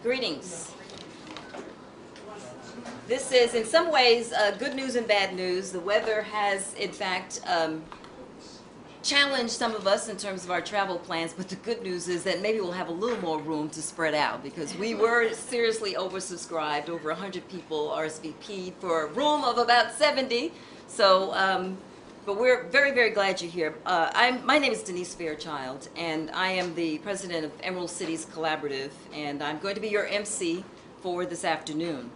Greetings. This is in some ways good news and bad news. The weather has in fact challenged some of us in terms of our travel plans, but the good news is that maybe we'll have a little more room to spread out because we were seriously oversubscribed. Over 100 people RSVP'd for a room of about 70. So, but we're very, very glad you're here. My name is Denise Fairchild, and I am the president of Emerald Cities Collaborative, and I'm going to be your MC for this afternoon.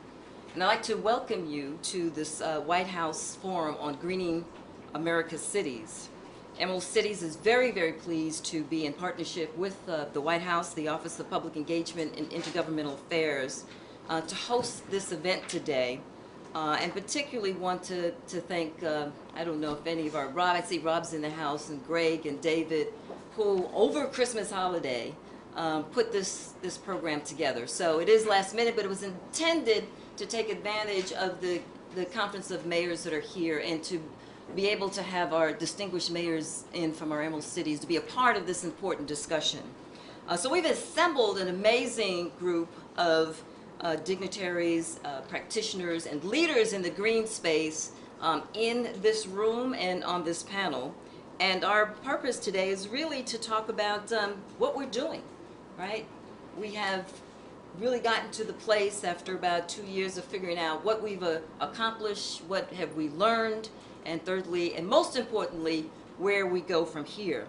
And I'd like to welcome you to this White House Forum on Greening America's Cities. Emerald Cities is very, very pleased to be in partnership with the White House, the Office of Public Engagement and Intergovernmental Affairs, to host this event today. And particularly want to thank, I don't know if any of our, Rob, I see Rob's in the house, and Greg and David, who over Christmas holiday put this program together. So it is last minute, but it was intended to take advantage of the Conference of Mayors that are here and to be able to have our distinguished mayors in from our Emerald Cities to be a part of this important discussion. So we've assembled an amazing group of dignitaries, practitioners, and leaders in the green space in this room and on this panel. And our purpose today is really to talk about what we're doing, right? We have really gotten to the place after about 2 years of figuring out what we've accomplished, what have we learned, and thirdly, and most importantly, where we go from here.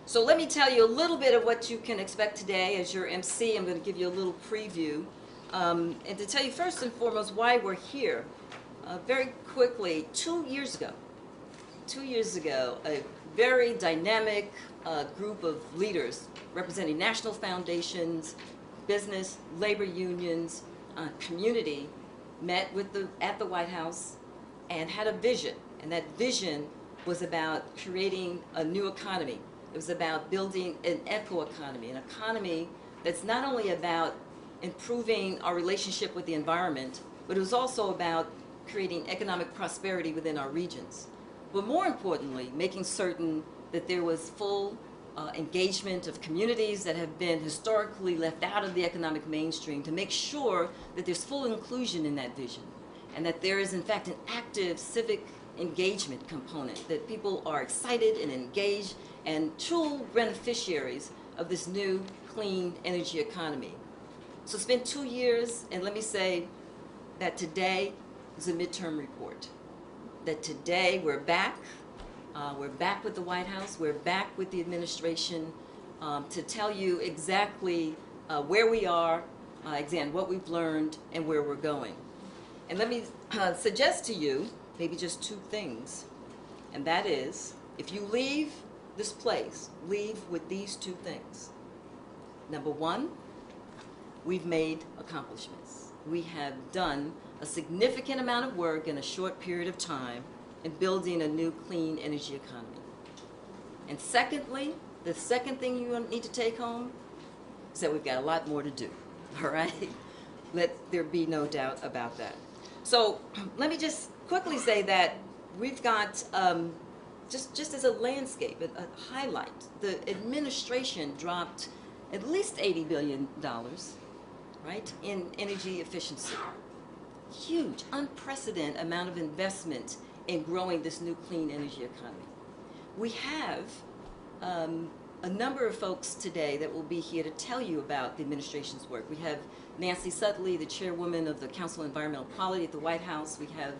So let me tell you a little bit of what you can expect today as your MC. I'm going to give you a little preview. And to tell you first and foremost why we're here. Very quickly, 2 years ago, a very dynamic group of leaders representing national foundations, business, labor unions, community met at the White House and had a vision. And that vision was about creating a new economy. It was about building an eco-economy, an economy that's not only about improving our relationship with the environment, but it was also about creating economic prosperity within our regions. But more importantly, making certain that there was full engagement of communities that have been historically left out of the economic mainstream to make sure that there's full inclusion in that vision and that there is in fact an active civic engagement component, that people are excited and engaged and true beneficiaries of this new clean energy economy. So it's been 2 years, and let me say that today is a midterm report. That today we're back with the White House, we're back with the administration to tell you exactly where we are, again, what we've learned, and where we're going. And let me suggest to you maybe just 2 things, and that is, if you leave this place, leave with these 2 things. Number 1, we've made accomplishments. We have done a significant amount of work in a short period of time in building a new clean energy economy. And secondly, the second thing you need to take home is that we've got a lot more to do, all right? Let there be no doubt about that. So let me just quickly say that we've got, just as a landscape, a highlight, the administration dropped at least $80 billion, right, in energy efficiency. Huge, unprecedented amount of investment in growing this new clean energy economy. We have a number of folks today that will be here to tell you about the administration's work. We have Nancy Sudley, the chairwoman of the Council on Environmental Quality at the White House. We have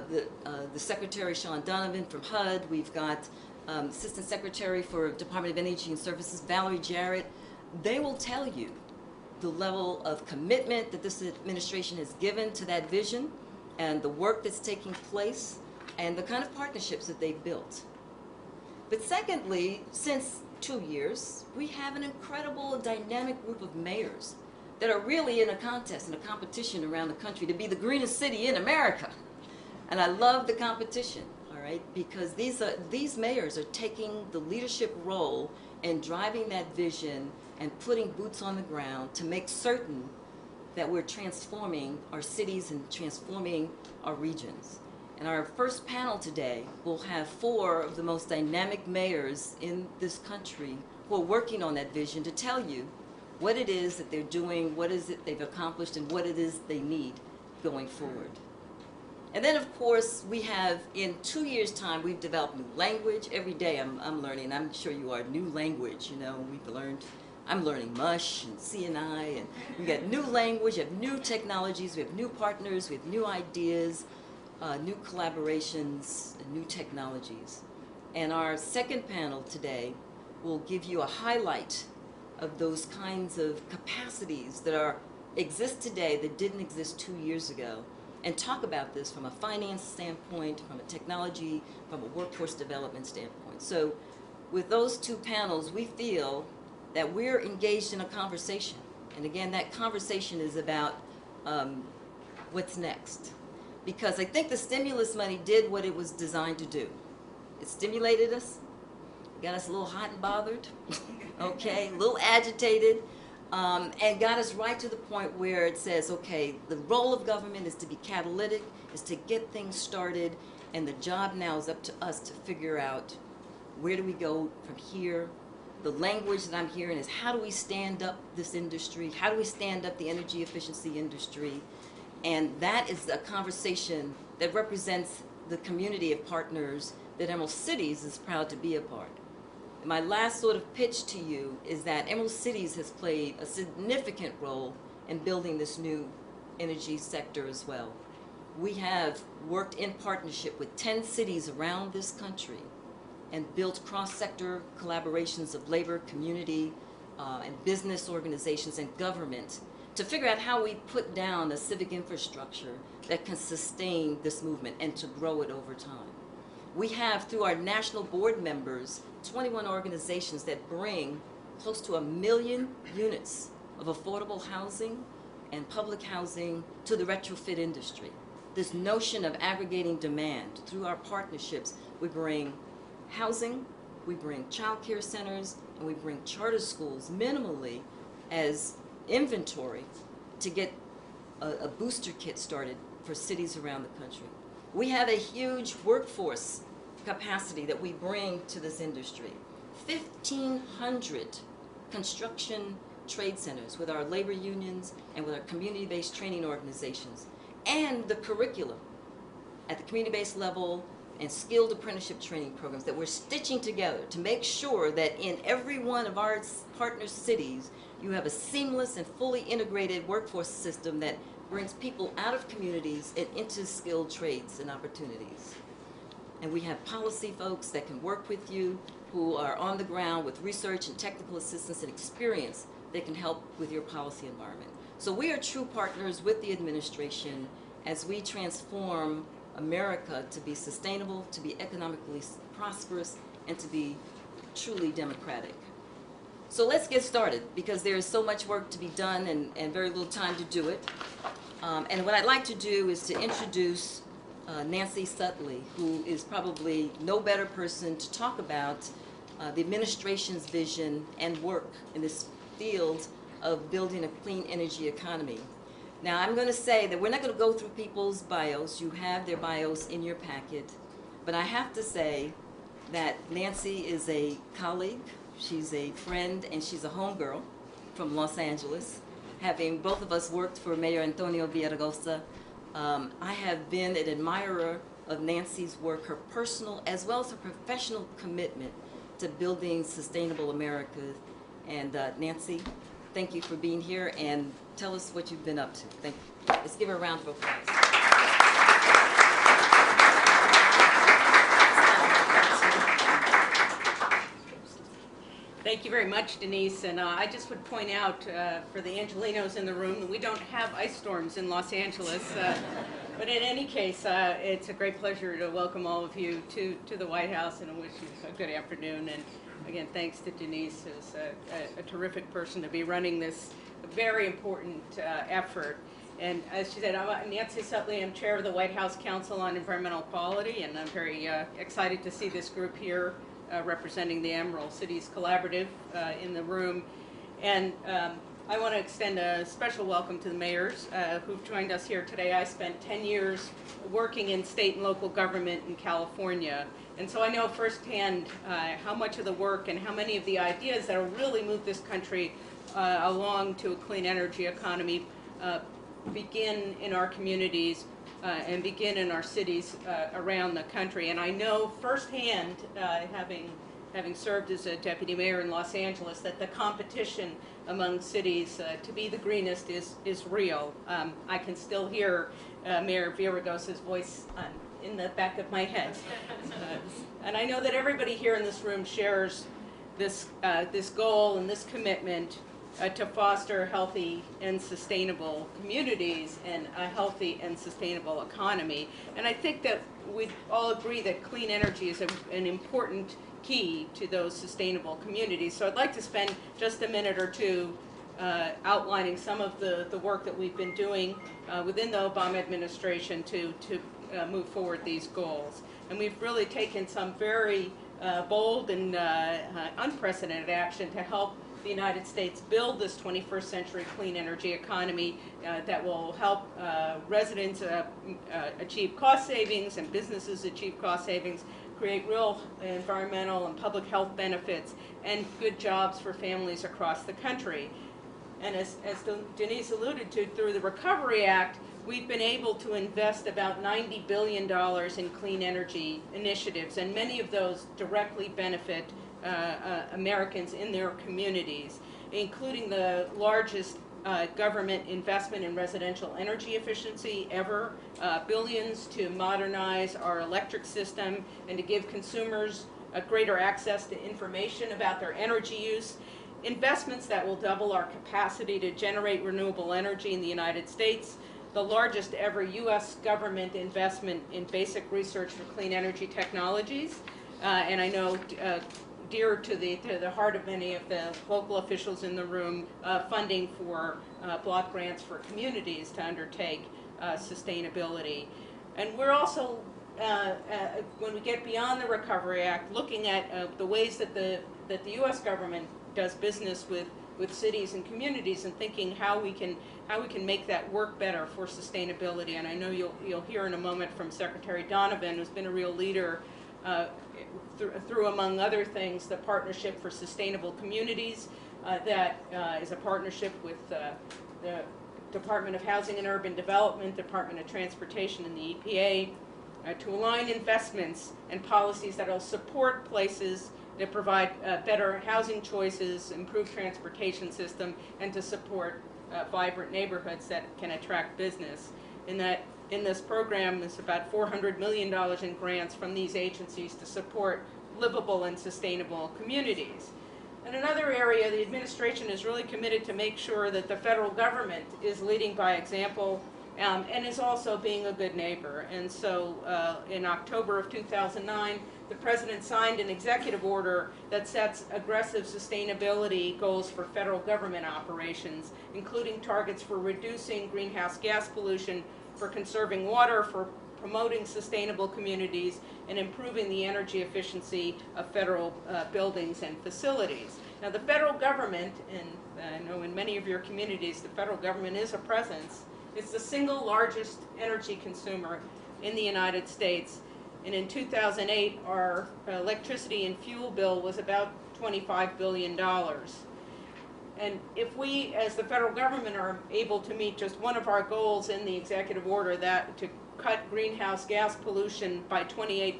the Secretary, Sean Donovan, from HUD. We've got Assistant Secretary for Department of Energy and Services, Valerie Jarrett. They will tell you the level of commitment that this administration has given to that vision and the work that's taking place and the kind of partnerships that they've built. But secondly, since 2 years, we have an incredible dynamic group of mayors that are really in a contest and a competition around the country to be the greenest city in America. And I love the competition, all right, because these mayors are taking the leadership role and driving that vision and putting boots on the ground to make certain that we're transforming our cities and transforming our regions. And our first panel today will have 4 of the most dynamic mayors in this country who are working on that vision to tell you what it is that they're doing, what is it they've accomplished, and what it is they need going forward. And then, of course, we have, in 2 years' time, we've developed new language. Every day I'm learning. I'm sure you are. New language, you know, I'm learning Mush and CNI, and we got new language, we have new technologies, we have new partners, we have new ideas, new collaborations, and new technologies. And our second panel today will give you a highlight of those kinds of capacities that exist today that didn't exist 2 years ago, and talk about this from a finance standpoint, from a technology, from a workforce development standpoint. So with those two panels, we feel that we're engaged in a conversation. And again, that conversation is about what's next. Because I think the stimulus money did what it was designed to do. It stimulated us, got us a little hot and bothered, okay, a little agitated, and got us right to the point where it says, okay, the role of government is to be catalytic, is to get things started, and the job now is up to us to figure out where do we go from here. The language that I'm hearing is, how do we stand up this industry? How do we stand up the energy efficiency industry? And that is a conversation that represents the community of partners that Emerald Cities is proud to be a part. My last sort of pitch to you is that Emerald Cities has played a significant role in building this new energy sector as well. We have worked in partnership with 10 cities around this country and built cross-sector collaborations of labor, community, and business organizations and government to figure out how we put down a civic infrastructure that can sustain this movement and to grow it over time. We have, through our national board members, 21 organizations that bring close to 1 million units of affordable housing and public housing to the retrofit industry. This notion of aggregating demand, through our partnerships, we bring housing, we bring child care centers, and we bring charter schools minimally as inventory to get a booster kit started for cities around the country. We have a huge workforce capacity that we bring to this industry. 1,500 construction trade centers with our labor unions and with our community-based training organizations, and the curriculum at the community-based level and skilled apprenticeship training programs that we're stitching together to make sure that in every one of our partner cities you have a seamless and fully integrated workforce system that brings people out of communities and into skilled trades and opportunities. And we have policy folks that can work with you, who are on the ground with research and technical assistance and experience that can help with your policy environment. So we are true partners with the administration as we transform America to be sustainable, to be economically prosperous, and to be truly democratic. So let's get started, because there is so much work to be done and very little time to do it. And what I'd like to do is to introduce Nancy Sutley, who is probably no better person to talk about the administration's vision and work in this field of building a clean energy economy. Now, I'm going to say that we're not going to go through people's bios. You have their bios in your packet. But I have to say that Nancy is a colleague, she's a friend, and she's a homegirl from Los Angeles, having both of us worked for Mayor Antonio Villaraigosa. I have been an admirer of Nancy's work, her personal as well as her professional commitment to building sustainable America. And Nancy, thank you for being here, and tell us what you've been up to. Thank you. Let's give her a round of applause. Thank you very much, Denise. And I just would point out for the Angelinos in the room that we don't have ice storms in Los Angeles. But in any case, it's a great pleasure to welcome all of you to the White House, and I wish you a good afternoon. And again, thanks to Denise, who's a terrific person to be running this very important effort. And as she said, I'm Nancy Sutley. I'm chair of the White House Council on Environmental Quality, and I'm very excited to see this group here representing the Emerald Cities Collaborative in the room. And I want to extend a special welcome to the mayors who've joined us here today. I spent 10 years working in state and local government in California, and so I know firsthand how much of the work and how many of the ideas that will really move this country along to a clean energy economy begin in our communities and begin in our cities around the country. And I know firsthand, having served as a deputy mayor in Los Angeles, that the competition among cities to be the greenest is real. I can still hear Mayor Villaraigosa's voice in the back of my head. And I know that everybody here in this room shares this goal and this commitment to foster healthy and sustainable communities and a healthy and sustainable economy. And I think that we all agree that clean energy is an important key to those sustainable communities. So I'd like to spend just a minute or two outlining some of the work that we've been doing within the Obama administration to move forward these goals. And we've really taken some very bold and unprecedented action to help the United States build this 21st century clean energy economy that will help residents achieve cost savings and businesses achieve cost savings, create real environmental and public health benefits, and good jobs for families across the country. And as Denise alluded to, through the Recovery Act, we've been able to invest about $90 billion in clean energy initiatives, and many of those directly benefit Americans in their communities, including the largest government investment in residential energy efficiency ever, billions to modernize our electric system and to give consumers greater access to information about their energy use, investments that will double our capacity to generate renewable energy in the United States, the largest ever U.S. government investment in basic research for clean energy technologies, and I know dear to the heart of many of the local officials in the room, funding for block grants for communities to undertake sustainability. And we're also, when we get beyond the Recovery Act, looking at the ways that the U.S. government does business with cities and communities, and thinking how we can make that work better for sustainability. And I know you'll hear in a moment from Secretary Donovan, who's been a real leader through, among other things, the Partnership for Sustainable Communities, that is a partnership with the Department of Housing and Urban Development, Department of Transportation, and the EPA to align investments and policies that will support places that provide better housing choices, improve transportation system, and to support vibrant neighborhoods that can attract business. In this program, there's about $400 million in grants from these agencies to support livable and sustainable communities. And another area, the administration is really committed to make sure that the federal government is leading by example and is also being a good neighbor. And so in October of 2009, the President signed an executive order that sets aggressive sustainability goals for federal government operations, including targets for reducing greenhouse gas pollution, for conserving water, for promoting sustainable communities, and improving the energy efficiency of federal buildings and facilities. Now, the federal government, and I know in many of your communities the federal government is a presence, it's the single largest energy consumer in the United States. And in 2008, our electricity and fuel bill was about $25 billion. And if we, as the federal government, are able to meet just one of our goals in the executive order, that to cut greenhouse gas pollution by 28%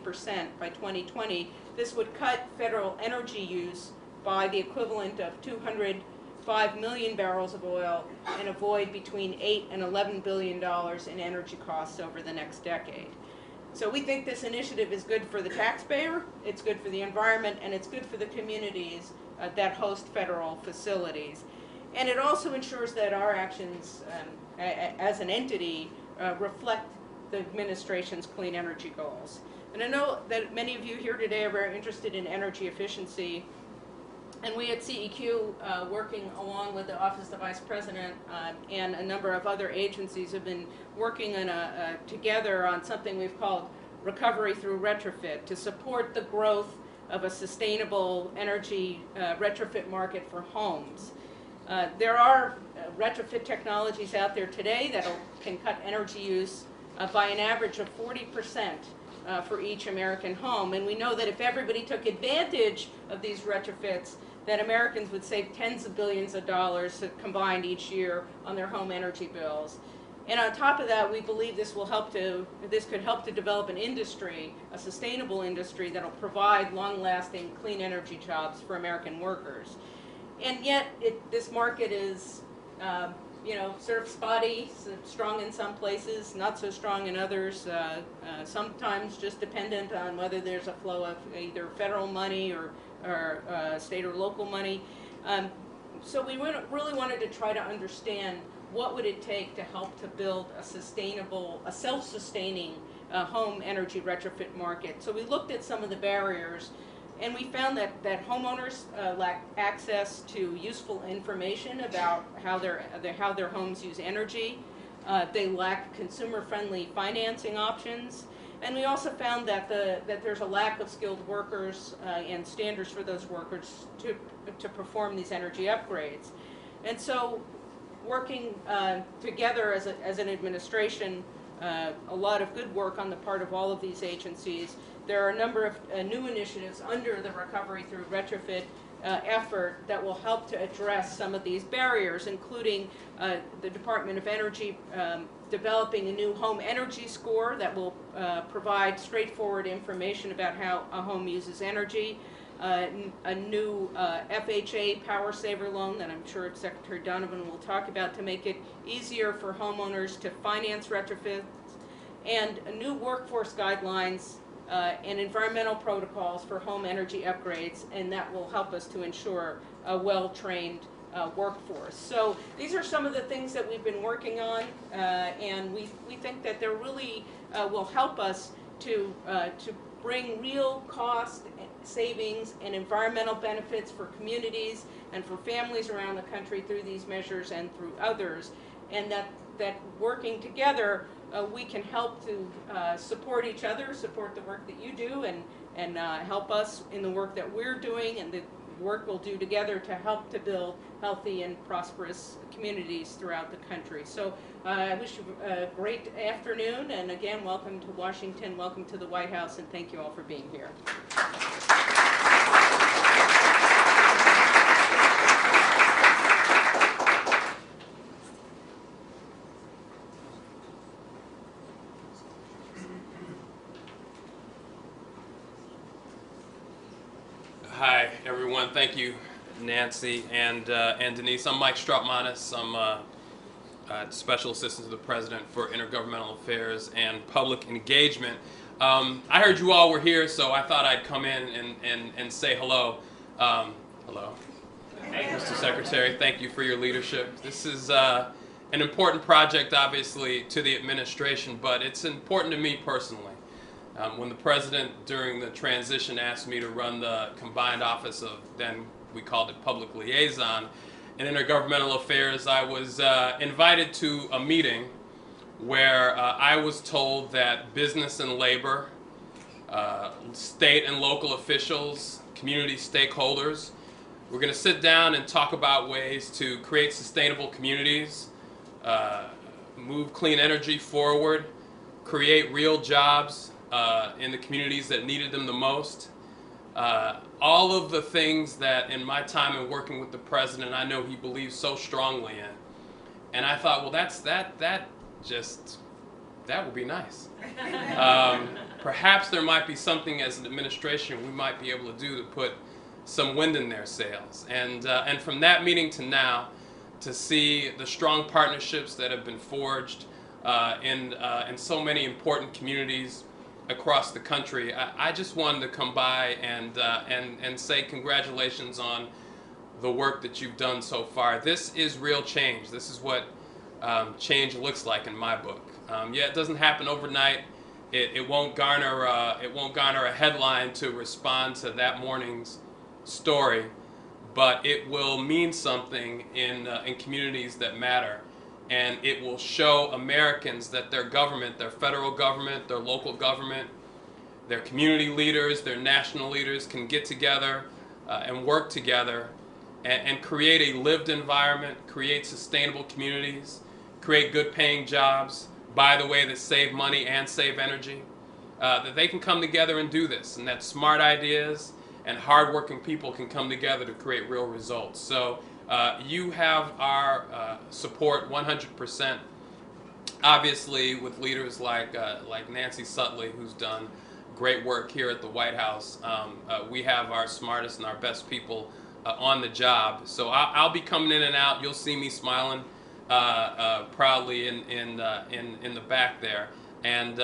by 2020, this would cut federal energy use by the equivalent of 205 million barrels of oil and avoid between $8 and $11 billion in energy costs over the next decade. So we think this initiative is good for the taxpayer, it's good for the environment, and it's good for the communities that host federal facilities. And it also ensures that our actions as an entity reflect the administration's clean energy goals. And I know that many of you here today are very interested in energy efficiency. And we at CEQ, working along with the Office of the Vice President and a number of other agencies, have been working together on something we've called Recovery Through Retrofit to support the growth of a sustainable energy retrofit market for homes. There are retrofit technologies out there today that can cut energy use by an average of 40% for each American home. And we know that if everybody took advantage of these retrofits, that Americans would save tens of billions of dollars combined each year on their home energy bills. And on top of that, we believe this could help to develop an industry, a sustainable industry that will provide long-lasting clean energy jobs for American workers. And yet, this market is, sort of spotty, strong in some places, not so strong in others. Sometimes just dependent on whether there's a flow of either federal money or state or local money. So we really wanted to try to understand what would it take to help to build a sustainable, a self-sustaining home energy retrofit market. So we looked at some of the barriers, and we found that homeowners lack access to useful information about how their homes use energy. They lack consumer-friendly financing options. And we also found that there's a lack of skilled workers and standards for those workers to perform these energy upgrades. And so, working together as an administration, a lot of good work on the part of all of these agencies. There are a number of new initiatives under the Recovery Through Retrofit effort that will help to address some of these barriers, including the Department of Energy developing a new home energy score that will provide straightforward information about how a home uses energy. A new FHA Power Saver loan that I'm sure Secretary Donovan will talk about to make it easier for homeowners to finance retrofits, and new workforce guidelines and environmental protocols for home energy upgrades, and that will help us to ensure a well-trained workforce. So these are some of the things that we've been working on, and we think that they really will help us to bring real cost savings and environmental benefits for communities and for families around the country through these measures and through others, and that working together we can help to support each other, support the work that you do, and help us in the work that we're doing and the work we'll do together to help to build healthy and prosperous communities throughout the country. So I wish you a great afternoon, and again, welcome to Washington, welcome to the White House, and thank you all for being here. Hi, everyone. Thank you, Nancy and Denise. I'm Mike Strautmanis. I'm Special Assistant to the President for Intergovernmental Affairs and Public Engagement. I heard you all were here, so I thought I'd come in and say hello. Hello. Hey, Mr. Secretary. Thank you for your leadership. This is an important project, obviously, to the administration, but it's important to me personally. When the President, during the transition, asked me to run the combined office of, then we called it Public Liaison, in Intergovernmental Affairs, I was invited to a meeting where I was told that business and labor, state and local officials, community stakeholders, we're going to sit down and talk about ways to create sustainable communities, move clean energy forward, create real jobs in the communities that needed them the most. All of the things that in my time in working with the President, I know he believes so strongly in. And I thought, well, that would be nice. Perhaps there might be something as an administration we might be able to do to put some wind in their sails. And from that meeting to now, to see the strong partnerships that have been forged in so many important communities across the country, I just wanted to come by and say congratulations on the work that you've done so far. This is real change. This is what change looks like in my book. Yeah, it doesn't happen overnight. It won't garner a headline to respond to that morning's story, but it will mean something in communities that matter. And it will show Americans that their government, their federal government, their local government, their community leaders, their national leaders can get together and work together and create a lived environment, create sustainable communities, create good paying jobs, by the way, that save money and save energy, that they can come together and do this, and that smart ideas and hardworking people can come together to create real results. So you have our support 100%. Obviously, with leaders like Nancy Sutley, who's done great work here at the White House, we have our smartest and our best people on the job. So I'll be coming in and out. You'll see me smiling proudly in the back there. And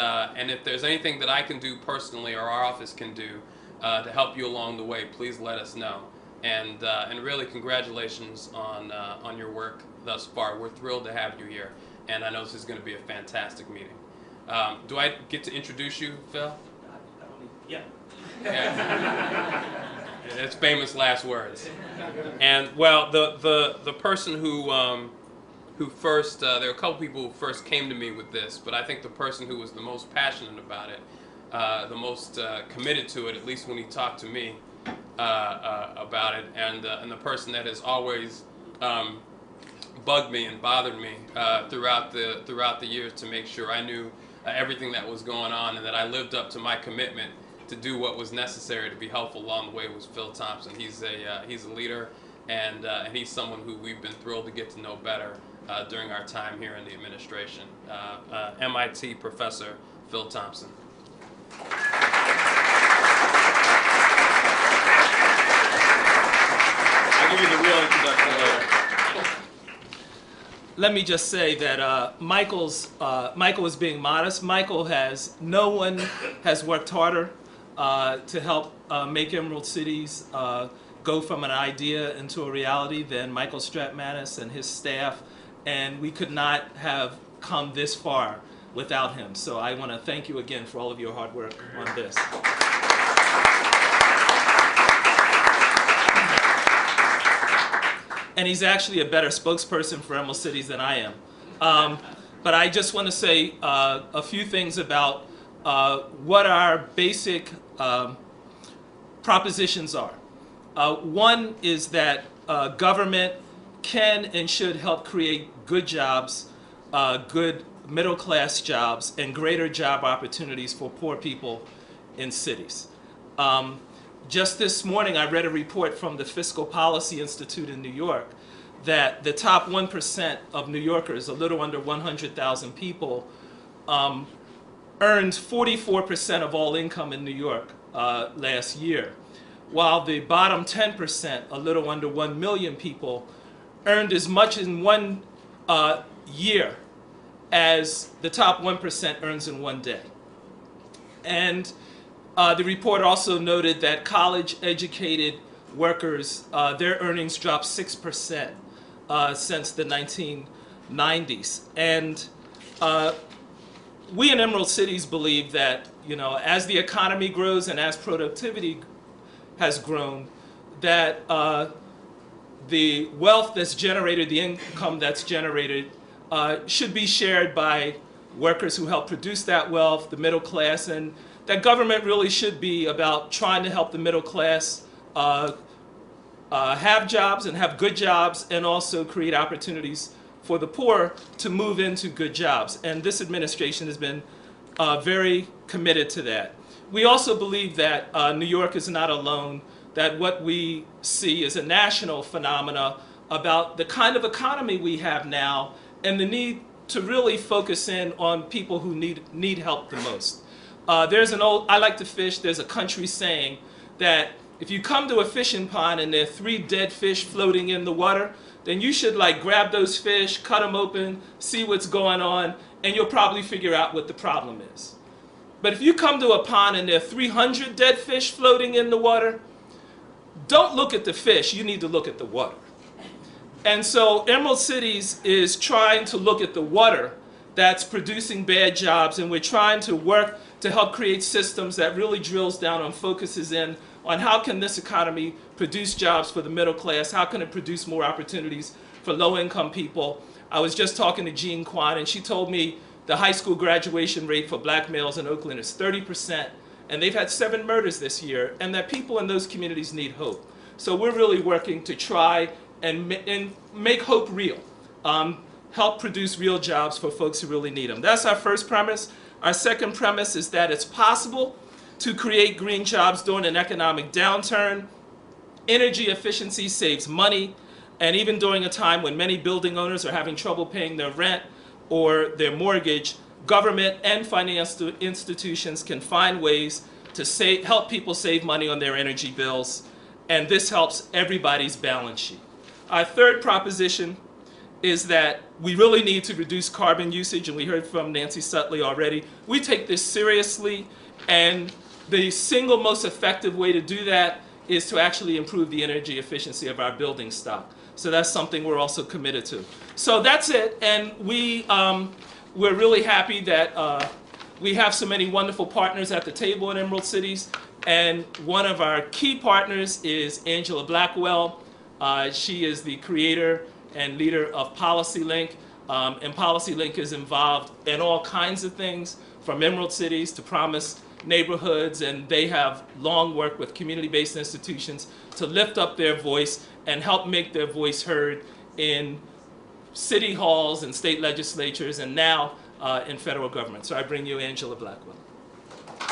if there's anything that I can do personally or our office can do to help you along the way, please let us know. And really, congratulations on your work thus far. We're thrilled to have you here, and I know this is going to be a fantastic meeting. Do I get to introduce you, Phil? Yeah. Yeah. It's famous last words. And well, the person who first, there are a couple people who first came to me with this, but I think the person who was the most passionate about it, the most committed to it, at least when he talked to me about it, and the person that has always bugged me and bothered me throughout the years to make sure I knew everything that was going on and that I lived up to my commitment to do what was necessary to be helpful along the way was Phil Thompson. He's a leader, and he's someone who we've been thrilled to get to know better during our time here in the administration. MIT professor Phil Thompson. I'll give you the real introduction later. Let me just say that Michael is being modest. No one has worked harder to help make Emerald Cities go from an idea into a reality than Michael Stratmanis and his staff, and we could not have come this far without him. So I want to thank you again for all of your hard work on this. And he's actually a better spokesperson for Emerald Cities than I am. But I just want to say a few things about what our basic propositions are. One is that government can and should help create good jobs, good middle-class jobs, and greater job opportunities for poor people in cities. Just this morning, I read a report from the Fiscal Policy Institute in New York that the top 1% of New Yorkers, a little under 100,000 people, earned 44% of all income in New York last year, while the bottom 10%, a little under 1 million people, earned as much in one year as the top 1% earns in one day. And the report also noted that college-educated workers, their earnings dropped 6% since the 1990s. And we in Emerald Cities believe that, as the economy grows and as productivity has grown, that the wealth that's generated, the income that's generated, should be shared by workers who help produce that wealth, the middle class, and that government really should be about trying to help the middle class have jobs and have good jobs, and also create opportunities for the poor to move into good jobs. And this administration has been very committed to that. We also believe that New York is not alone, that what we see is a national phenomena about the kind of economy we have now and the need to really focus in on people who need help the most. There's an I like to fish, there's a country saying that if you come to a fishing pond and there are 3 dead fish floating in the water, then you should grab those fish, cut them open, see what's going on, and you'll probably figure out what the problem is. But if you come to a pond and there are 300 dead fish floating in the water, don't look at the fish, you need to look at the water. And so Emerald Cities is trying to look at the water that's producing bad jobs, and we're trying to work to help create systems that really drills down and focuses in on how can this economy produce jobs for the middle class, how can it produce more opportunities for low-income people. I was just talking to Jean Kwan, and she told me the high school graduation rate for black males in Oakland is 30%, and they've had 7 murders this year, and that people in those communities need hope. So we're really working to try and make hope real, help produce real jobs for folks who really need them. That's our first premise. Our second premise is that it's possible to create green jobs during an economic downturn. Energy efficiency saves money, and even during a time when many building owners are having trouble paying their rent or their mortgage, government and financial institutions can find ways to help people save money on their energy bills, and this helps everybody's balance sheet. Our third proposition is that we really need to reduce carbon usage, and we heard from Nancy Sutley already. We take this seriously, and the single most effective way to do that is to actually improve the energy efficiency of our building stock. So that's something we're also committed to. So that's it, and we're really happy that we have so many wonderful partners at the table in Emerald Cities, and one of our key partners is Angela Blackwell. She is the creator and leader of PolicyLink, and PolicyLink is involved in all kinds of things, from Emerald Cities to Promise neighborhoods, and they have long worked with community-based institutions to lift up their voice and help make their voice heard in city halls and state legislatures, and now in federal government. So I bring you Angela Blackwell.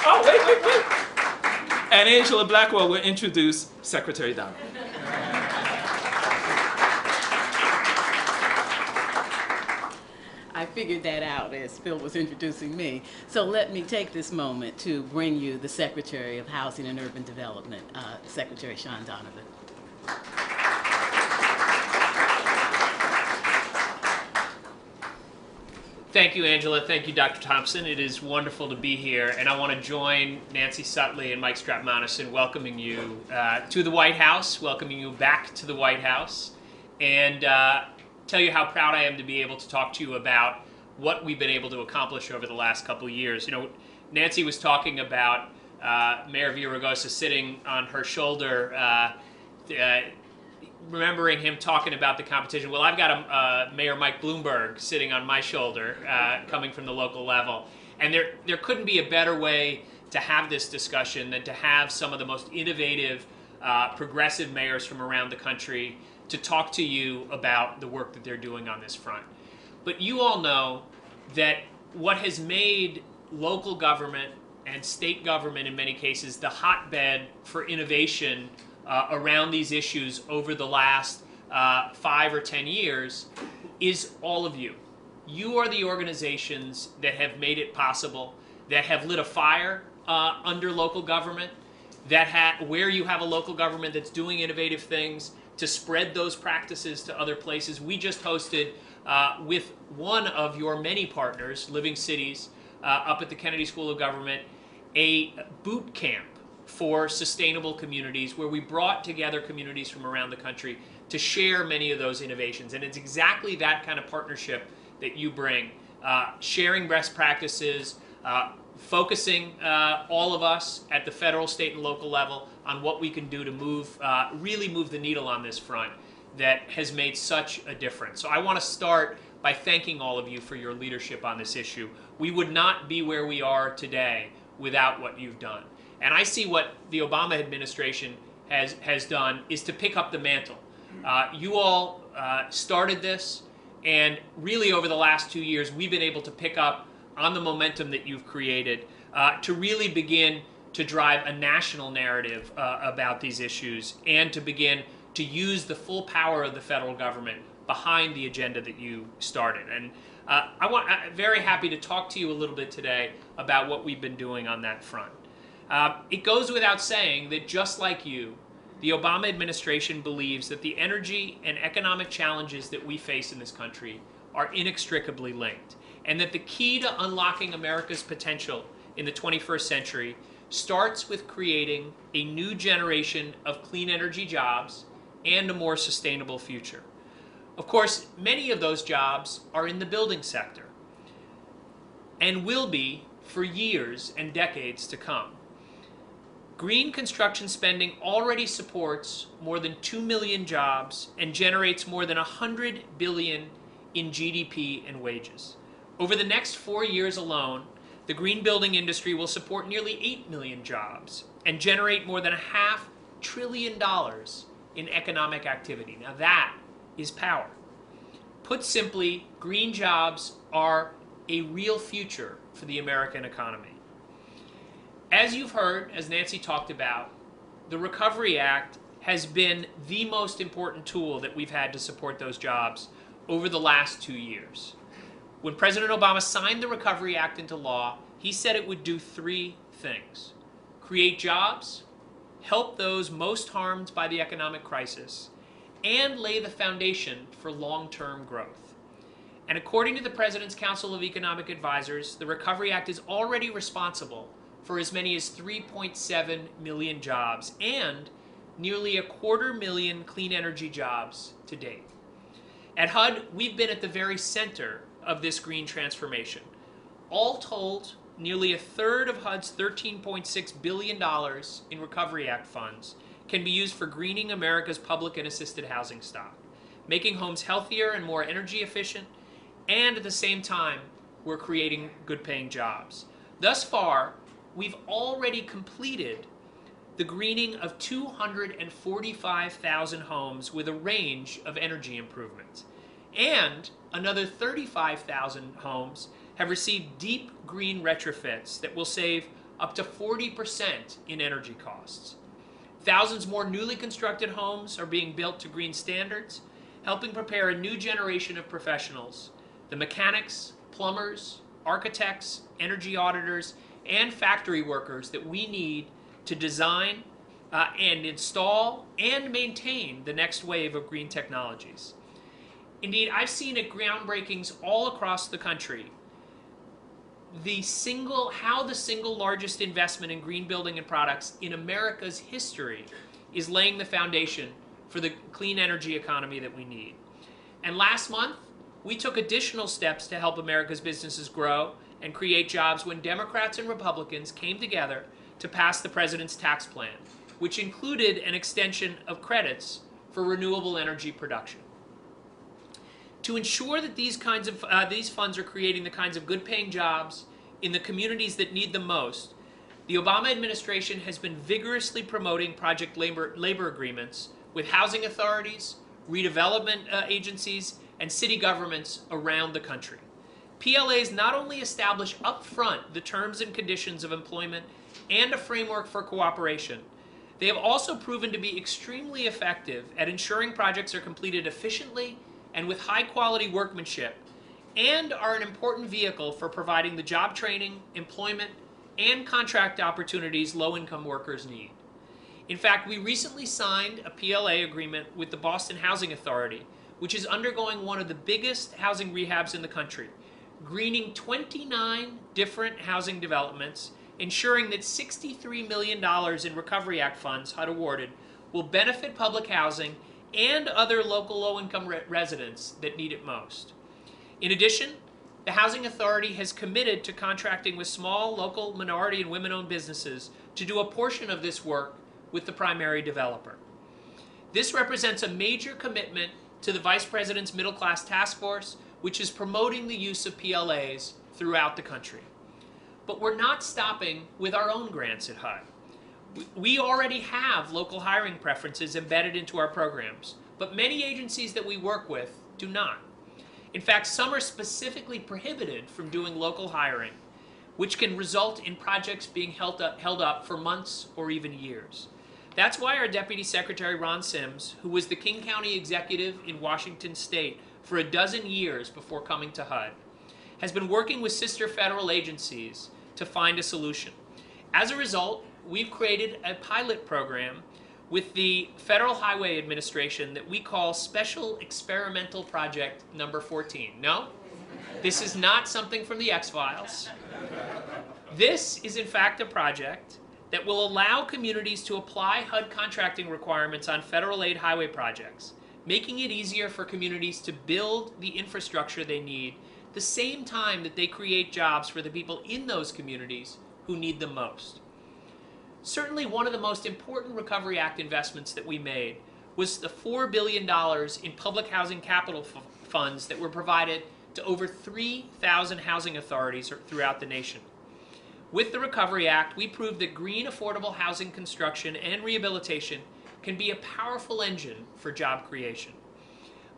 Oh, wait. And Angela Blackwell will introduce Secretary Donovan. I figured that out as Phil was introducing me. So let me take this moment to bring you the Secretary of Housing and Urban Development, Secretary Sean Donovan. Thank you, Angela. Thank you, Dr. Thompson. It is wonderful to be here, and I want to join Nancy Sutley and Mike Strautmanis in welcoming you to the White House, welcoming you back to the White House, and tell you how proud I am to be able to talk to you about what we've been able to accomplish over the last couple of years. You know, Nancy was talking about Mayor Villaraigosa sitting on her shoulder, remembering him talking about the competition. Well, I've got Mayor Mike Bloomberg sitting on my shoulder, coming from the local level. And there couldn't be a better way to have this discussion than to have some of the most innovative, progressive mayors from around the country to talk to you about the work that they're doing on this front. But you all know that what has made local government and state government, in many cases, the hotbed for innovation around these issues over the last 5 or 10 years is all of you. You are the organizations that have made it possible, that have lit a fire under local government, where you have a local government that's doing innovative things, to spread those practices to other places. We just hosted with one of your many partners, Living Cities, up at the Kennedy School of Government, a boot camp for sustainable communities where we brought together communities from around the country to share many of those innovations. And it's exactly that kind of partnership that you bring, sharing best practices, focusing all of us at the federal, state, and local level on what we can do to really move the needle on this front that has made such a difference. So I want to start by thanking all of you for your leadership on this issue. We would not be where we are today without what you've done. And I see what the Obama administration has done is to pick up the mantle. You all started this, and really over the last 2 years, we've been able to pick up on the momentum that you've created to really begin to drive a national narrative about these issues and to begin to use the full power of the federal government behind the agenda that you started. And I'm very happy to talk to you a little bit today about what we've been doing on that front. It goes without saying that just like you, the Obama administration believes that the energy and economic challenges that we face in this country are inextricably linked, and that the key to unlocking America's potential in the 21st century starts with creating a new generation of clean energy jobs and a more sustainable future. Of course, many of those jobs are in the building sector and will be for years and decades to come. Green construction spending already supports more than 2 million jobs and generates more than $100 billion in GDP and wages. Over the next 4 years alone, the green building industry will support nearly 8 million jobs and generate more than $500 billion in economic activity. Now that is power. Put simply, green jobs are a real future for the American economy. As you've heard, as Nancy talked about, the Recovery Act has been the most important tool that we've had to support those jobs over the last 2 years. When President Obama signed the Recovery Act into law, he said it would do 3 things: create jobs, help those most harmed by the economic crisis, and lay the foundation for long-term growth. And according to the President's Council of Economic Advisors, the Recovery Act is already responsible for as many as 3.7 million jobs and nearly 250,000 clean energy jobs to date. At HUD, we've been at the very center of this green transformation. All told, nearly a third of HUD's $13.6 billion in Recovery Act funds can be used for greening America's public and assisted housing stock, making homes healthier and more energy efficient, and at the same time, we're creating good-paying jobs. Thus far, we've already completed the greening of 245,000 homes with a range of energy improvements. And another 35,000 homes have received deep green retrofits that will save up to 40% in energy costs. Thousands more newly constructed homes are being built to green standards, helping prepare a new generation of professionals, the mechanics, plumbers, architects, energy auditors, and factory workers that we need to design and install and maintain the next wave of green technologies. Indeed, I've seen at groundbreakings all across the country how the single largest investment in green building and products in America's history is laying the foundation for the clean energy economy that we need. And last month, we took additional steps to help America's businesses grow and create jobs when Democrats and Republicans came together to pass the President's tax plan, which included an extension of credits for renewable energy production. To ensure that these funds are creating the kinds of good-paying jobs in the communities that need them most, the Obama administration has been vigorously promoting project labor agreements with housing authorities, redevelopment agencies, and city governments around the country. PLAs not only establish upfront the terms and conditions of employment and a framework for cooperation, they have also proven to be extremely effective at ensuring projects are completed efficiently and with high-quality workmanship, and are an important vehicle for providing the job training, employment, and contract opportunities low-income workers need. In fact, we recently signed a PLA agreement with the Boston Housing Authority, which is undergoing one of the biggest housing rehabs in the country, greening 29 different housing developments, ensuring that $63 million in Recovery Act funds HUD awarded will benefit public housing and other local low-income residents that need it most. In addition, the Housing Authority has committed to contracting with small, local, minority, and women-owned businesses to do a portion of this work with the primary developer. This represents a major commitment to the Vice President's Middle Class Task Force, which is promoting the use of PLAs throughout the country. But we're not stopping with our own grants at HUD. We already have local hiring preferences embedded into our programs, but many agencies that we work with do not. In fact, some are specifically prohibited from doing local hiring, which can result in projects being held up for months or even years. That's why our Deputy Secretary Ron Sims, who was the King County executive in Washington State for a dozen years before coming to HUD, has been working with sister federal agencies to find a solution. As a result, we've created a pilot program with the Federal Highway Administration that we call Special Experimental Project Number 14. No, this is not something from the X-Files. This is in fact a project that will allow communities to apply HUD contracting requirements on federal aid highway projects, making it easier for communities to build the infrastructure they need the same time that they create jobs for the people in those communities who need them most. Certainly one of the most important Recovery Act investments that we made was the $4 billion in public housing capital funds that were provided to over 3,000 housing authorities throughout the nation. With the Recovery Act, we proved that green affordable housing construction and rehabilitation can be a powerful engine for job creation.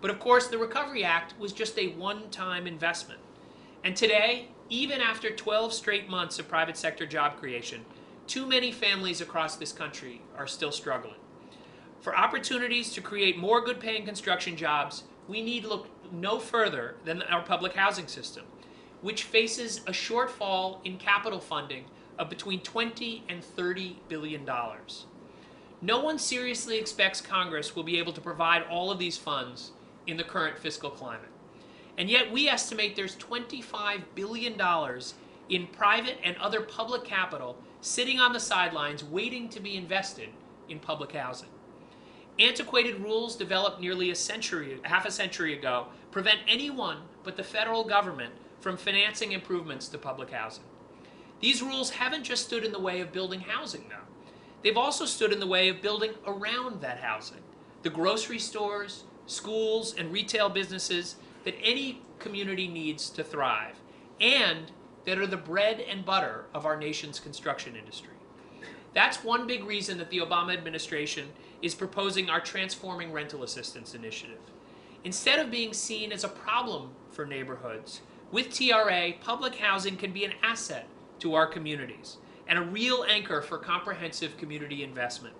But of course, the Recovery Act was just a one-time investment. And today, even after 12 straight months of private sector job creation, too many families across this country are still struggling. For opportunities to create more good-paying construction jobs, we need look no further than our public housing system, which faces a shortfall in capital funding of between $20 and $30 billion. No one seriously expects Congress will be able to provide all of these funds in the current fiscal climate. And yet we estimate there's $25 billion in private and other public capital sitting on the sidelines waiting to be invested in public housing. Antiquated rules developed nearly half a century ago prevent anyone but the federal government from financing improvements to public housing. These rules haven't just stood in the way of building housing, though. They've also stood in the way of building around that housing. The grocery stores, schools, and retail businesses that any community needs to thrive, and that are the bread and butter of our nation's construction industry. That's one big reason that the Obama administration is proposing our Transforming Rental Assistance initiative. Instead of being seen as a problem for neighborhoods, with TRA, public housing can be an asset to our communities and a real anchor for comprehensive community investment,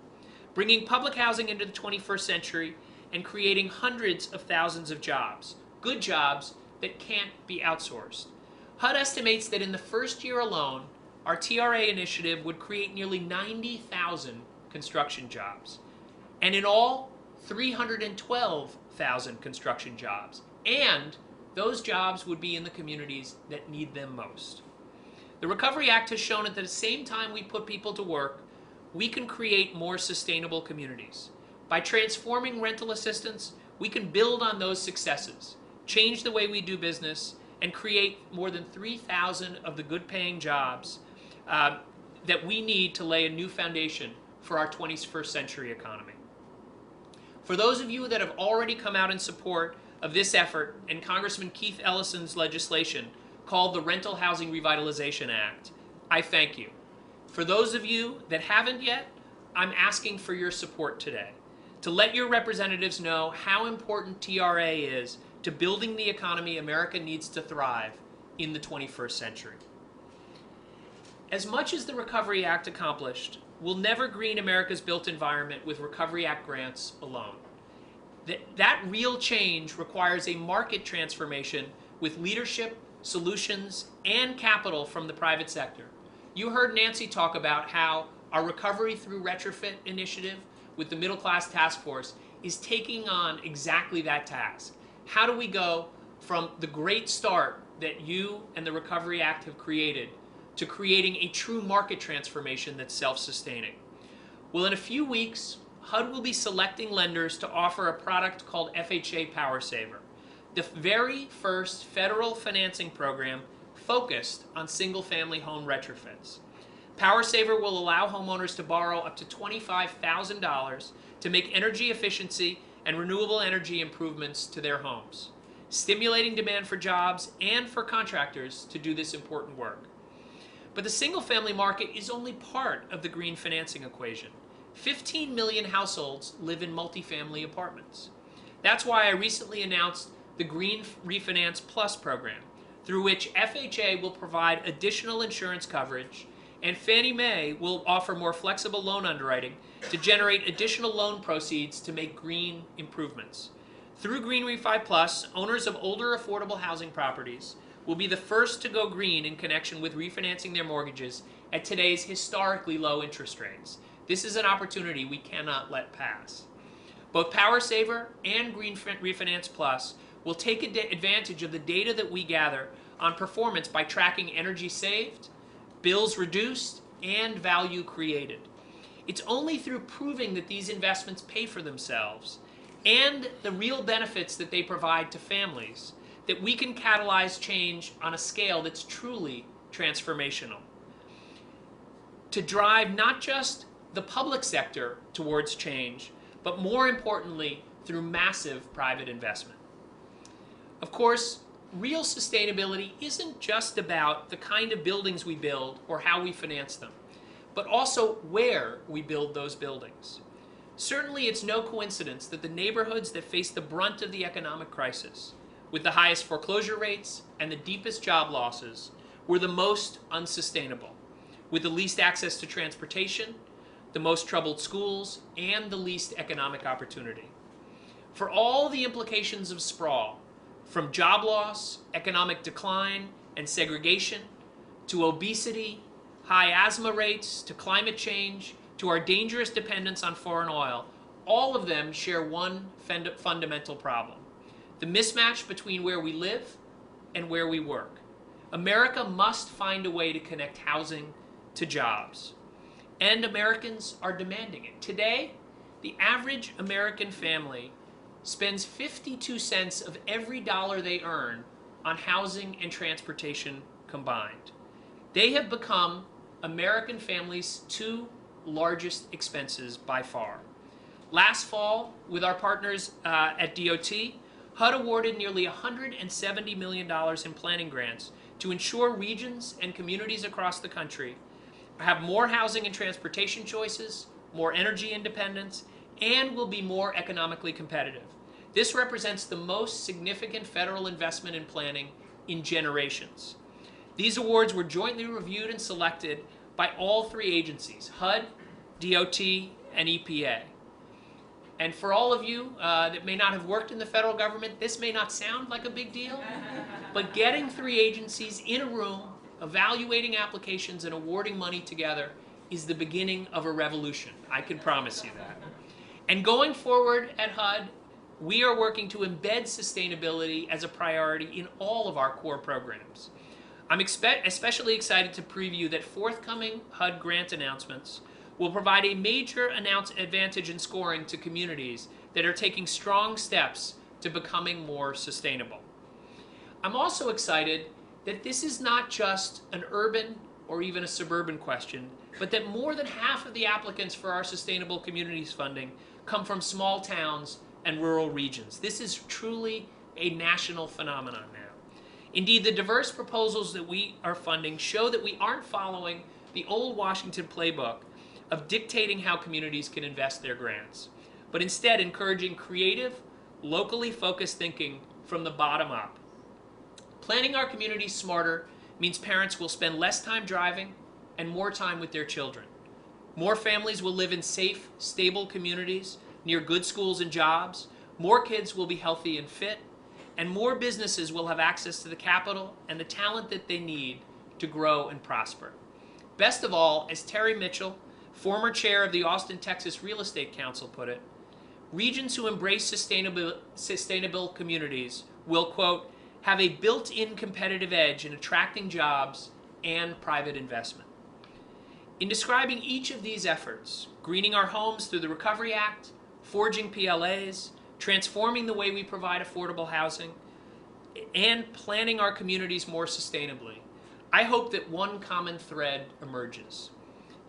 bringing public housing into the 21st century and creating hundreds of thousands of jobs, good jobs that can't be outsourced. HUD estimates that in the first year alone, our TRA initiative would create nearly 90,000 construction jobs, and in all, 312,000 construction jobs, and those jobs would be in the communities that need them most. The Recovery Act has shown that at the same time we put people to work, we can create more sustainable communities. By transforming rental assistance, we can build on those successes, change the way we do business, and create more than 3,000 of the good-paying jobs that we need to lay a new foundation for our 21st century economy. For those of you that have already come out in support of this effort and Congressman Keith Ellison's legislation called the Rental Housing Revitalization Act, I thank you. For those of you that haven't yet, I'm asking for your support today to let your representatives know how important TRA is to building the economy America needs to thrive in the 21st century. As much as the Recovery Act accomplished, we'll never green America's built environment with Recovery Act grants alone. That real change requires a market transformation with leadership, solutions, and capital from the private sector. You heard Nancy talk about how our Recovery Through Retrofit initiative with the Middle Class Task Force is taking on exactly that task. How do we go from the great start that you and the Recovery Act have created to creating a true market transformation that's self-sustaining? Well, in a few weeks, HUD will be selecting lenders to offer a product called FHA PowerSaver, the very first federal financing program focused on single-family home retrofits. PowerSaver will allow homeowners to borrow up to $25,000 to make energy efficiency and renewable energy improvements to their homes, stimulating demand for jobs and for contractors to do this important work. But the single-family market is only part of the green financing equation. 15 million households live in multifamily apartments. That's why I recently announced the Green Refinance Plus program, through which FHA will provide additional insurance coverage and Fannie Mae will offer more flexible loan underwriting to generate additional loan proceeds to make green improvements. Through Green Refi Plus, owners of older affordable housing properties will be the first to go green in connection with refinancing their mortgages at today's historically low interest rates. This is an opportunity we cannot let pass. Both PowerSaver and Green Refinance Plus will take advantage of the data that we gather on performance by tracking energy saved, bills reduced, and value created. It's only through proving that these investments pay for themselves and the real benefits that they provide to families that we can catalyze change on a scale that's truly transformational. To drive not just the public sector towards change, but more importantly, through massive private investment. Of course, real sustainability isn't just about the kind of buildings we build or how we finance them, but also where we build those buildings. Certainly, it's no coincidence that the neighborhoods that face the brunt of the economic crisis, with the highest foreclosure rates and the deepest job losses, were the most unsustainable. with the least access to transportation, the most troubled schools, and the least economic opportunity. For all the implications of sprawl, from job loss, economic decline, and segregation, to obesity, high asthma rates, to climate change, to our dangerous dependence on foreign oil, all of them share one fundamental problem: the mismatch between where we live and where we work. America must find a way to connect housing to jobs, and Americans are demanding it. Today, the average American family spends 52 cents of every dollar they earn on housing and transportation combined. They have become American families' two largest expenses by far. Last fall, with our partners at DOT, HUD awarded nearly $170 million in planning grants to ensure regions and communities across the country have more housing and transportation choices, more energy independence, and will be more economically competitive. This represents the most significant federal investment in planning in generations. These awards were jointly reviewed and selected by all three agencies: HUD, DOT, and EPA. And for all of you that may not have worked in the federal government, this may not sound like a big deal, but getting three agencies in a room, evaluating applications and awarding money together is the beginning of a revolution. I can promise you that. And going forward at HUD, we are working to embed sustainability as a priority in all of our core programs. I'm especially excited to preview that forthcoming HUD grant announcements will provide a major advantage in scoring to communities that are taking strong steps to becoming more sustainable. I'm also excited that this is not just an urban or even a suburban question, but that more than half of the applicants for our Sustainable Communities funding come from small towns and rural regions. This is truly a national phenomenon now. Indeed, the diverse proposals that we are funding show that we aren't following the old Washington playbook of dictating how communities can invest their grants, but instead encouraging creative, locally focused thinking from the bottom up. Planning our communities smarter means parents will spend less time driving and more time with their children. More families will live in safe, stable communities near good schools and jobs. More kids will be healthy and fit, and more businesses will have access to the capital and the talent that they need to grow and prosper. Best of all, as Terry Mitchell, former chair of the Austin, Texas Real Estate Council, put it, regions who embrace sustainable communities will, quote, have a built-in competitive edge in attracting jobs and private investment. In describing each of these efforts, greening our homes through the Recovery Act, forging PLAs, transforming the way we provide affordable housing, and planning our communities more sustainably, I hope that one common thread emerges.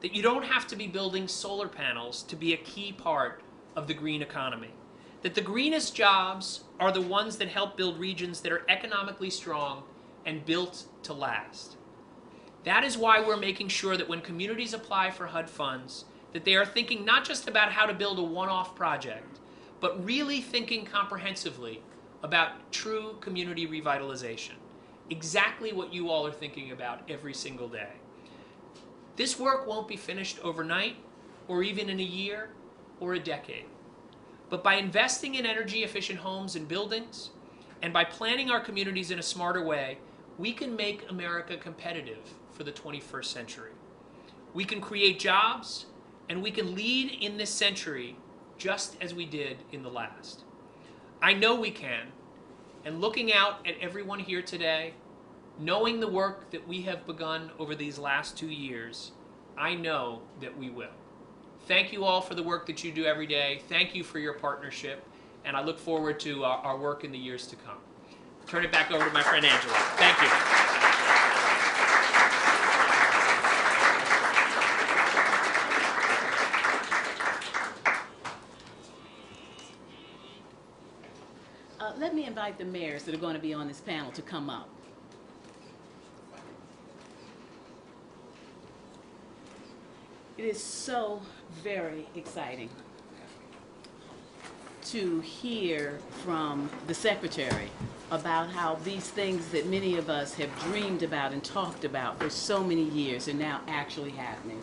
That you don't have to be building solar panels to be a key part of the green economy. That the greenest jobs are the ones that help build regions that are economically strong and built to last. That is why we're making sure that when communities apply for HUD funds, that they are thinking not just about how to build a one-off project, but really thinking comprehensively about true community revitalization. Exactly what you all are thinking about every single day. This work won't be finished overnight, or even in a year, or a decade. But by investing in energy-efficient homes and buildings, and by planning our communities in a smarter way, we can make America competitive for the 21st century. We can create jobs, and we can lead in this century just as we did in the last. I know we can, and looking out at everyone here today, knowing the work that we have begun over these last 2 years, I know that we will. Thank you all for the work that you do every day. Thank you for your partnership, and I look forward to our work in the years to come. Turn it back over to my friend Angela. Thank you. Let me invite the mayors that are going to be on this panel to come up. It is so very exciting to hear from the Secretary about how these things that many of us have dreamed about and talked about for so many years are now actually happening.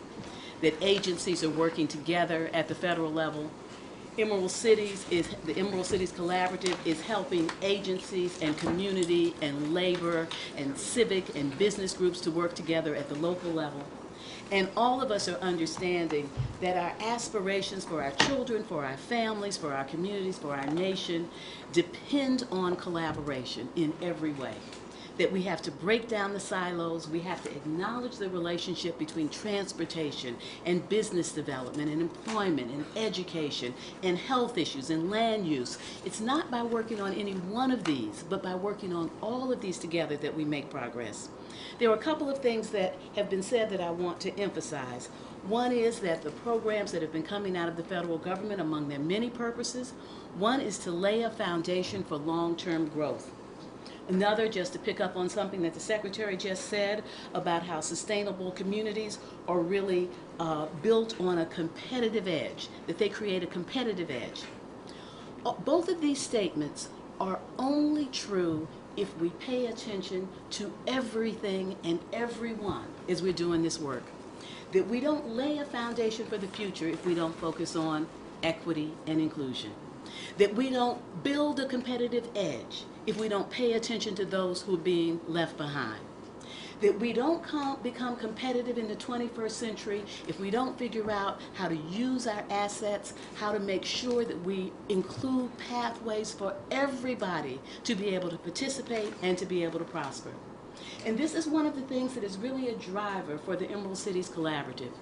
That agencies are working together at the federal level. The Emerald Cities Collaborative is helping agencies and community and labor and civic and business groups to work together at the local level. And all of us are understanding that our aspirations for our children, for our families, for our communities, for our nation depend on collaboration in every way. That we have to break down the silos, we have to acknowledge the relationship between transportation and business development and employment and education and health issues and land use. It's not by working on any one of these, but by working on all of these together that we make progress. There are a couple of things that have been said that I want to emphasize. One is that the programs that have been coming out of the federal government, among their many purposes, one is to lay a foundation for long-term growth. Another, just to pick up on something that the Secretary just said about how sustainable communities are really built on a competitive edge, that they create a competitive edge. Both of these statements are only true if we pay attention to everything and everyone as we're doing this work. That we don't lay a foundation for the future if we don't focus on equity and inclusion. That we don't build a competitive edge if we don't pay attention to those who are being left behind. That we don't become competitive in the 21st century if we don't figure out how to use our assets, how to make sure that we include pathways for everybody to be able to participate and to be able to prosper. And this is one of the things that is really a driver for the Emerald Cities Collaborative,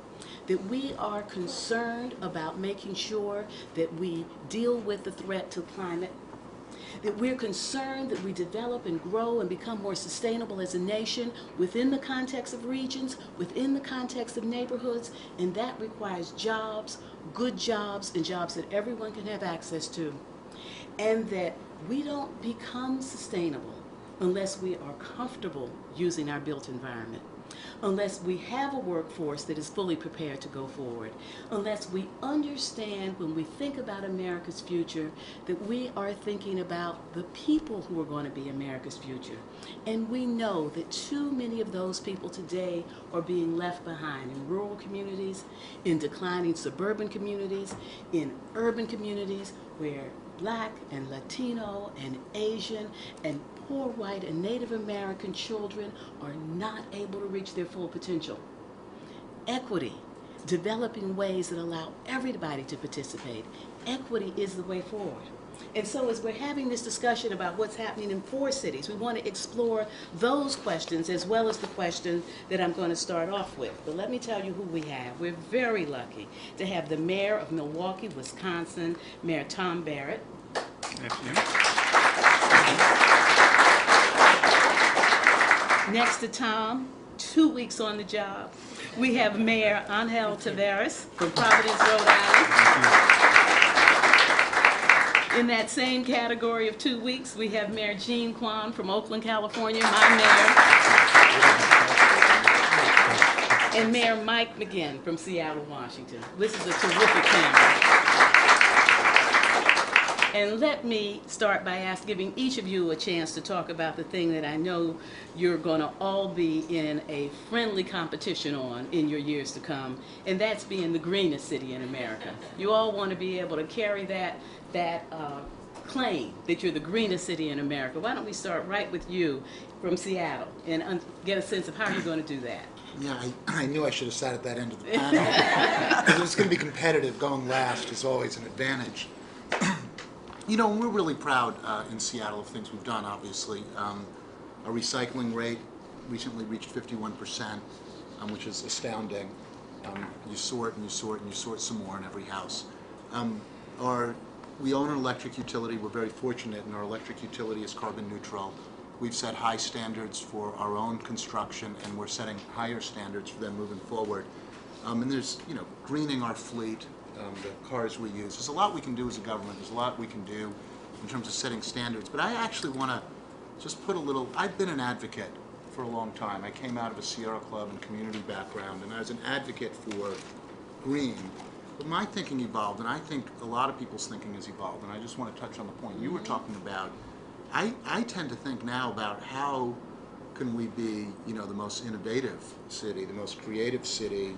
that we are concerned about making sure that we deal with the threat to climate, that we're concerned that we develop and grow and become more sustainable as a nation within the context of regions, within the context of neighborhoods, and that requires jobs, good jobs, and jobs that everyone can have access to. And that we don't become sustainable unless we are comfortable using our built environment, unless we have a workforce that is fully prepared to go forward, unless we understand when we think about America's future that we are thinking about the people who are going to be America's future. And we know that too many of those people today are being left behind in rural communities, in declining suburban communities, in urban communities where Black and Latino and Asian and poor white and Native American children are not able to reach their full potential. Equity, developing ways that allow everybody to participate. Equity is the way forward. And so as we're having this discussion about what's happening in 4 cities, we want to explore those questions as well as the question that I'm going to start off with. But let me tell you who we have. We're very lucky to have the mayor of Milwaukee, Wisconsin, Mayor Tom Barrett. Next to Tom, 2 weeks on the job, we have Mayor Angel Taveras from Providence, Rhode Island. In that same category of 2 weeks, we have Mayor Jean Quan from Oakland, California, my mayor. And Mayor Mike McGinn from Seattle, Washington. This is a terrific panel. And let me start by giving each of you a chance to talk about the thing that I know you're going to all be in a friendly competition on in your years to come, and that's being the greenest city in America. You all want to be able to carry that claim that you're the greenest city in America. Why don't we start right with you from Seattle and get a sense of how you're going to do that. Yeah, I knew I should have sat at that end of the panel. It's going to be competitive. Going last is always an advantage. You know, we're really proud in Seattle of things we've done, obviously. Our recycling rate recently reached 51%, which is astounding. You sort and you sort and you sort some more in every house. We own an electric utility. We're very fortunate, and our electric utility is carbon neutral. We've set high standards for our own construction, and we're setting higher standards for them moving forward. And there's, you know, greening our fleet. The cars we use. There's a lot we can do as a government. There's a lot we can do in terms of setting standards. But I actually want to just put a little, I've been an advocate for a long time. I came out of a Sierra Club and community background, and I was an advocate for green. But my thinking evolved, and I think a lot of people's thinking has evolved, and I just want to touch on the point you were talking about I tend to think now about how can we be, you know, the most innovative city, the most creative city,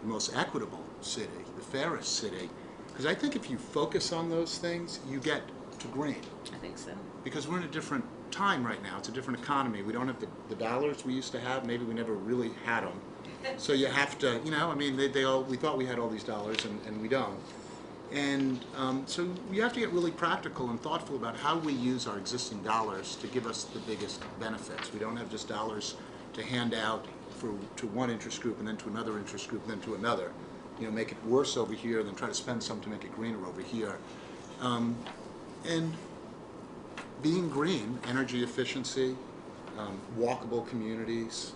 the most equitable city, the fairest city. Because I think if you focus on those things, you get to green. I think so. Because we're in a different time right now. It's a different economy. We don't have the dollars we used to have. Maybe we never really had them. So you have to, you know, I mean, we thought we had all these dollars, and we don't. And so we have to get really practical and thoughtful about how we use our existing dollars to give us the biggest benefits. We don't have just dollars to hand out to one interest group and then to another interest group and then to another. You know, make it worse over here, then try to spend some to make it greener over here. And being green, energy efficiency, walkable communities,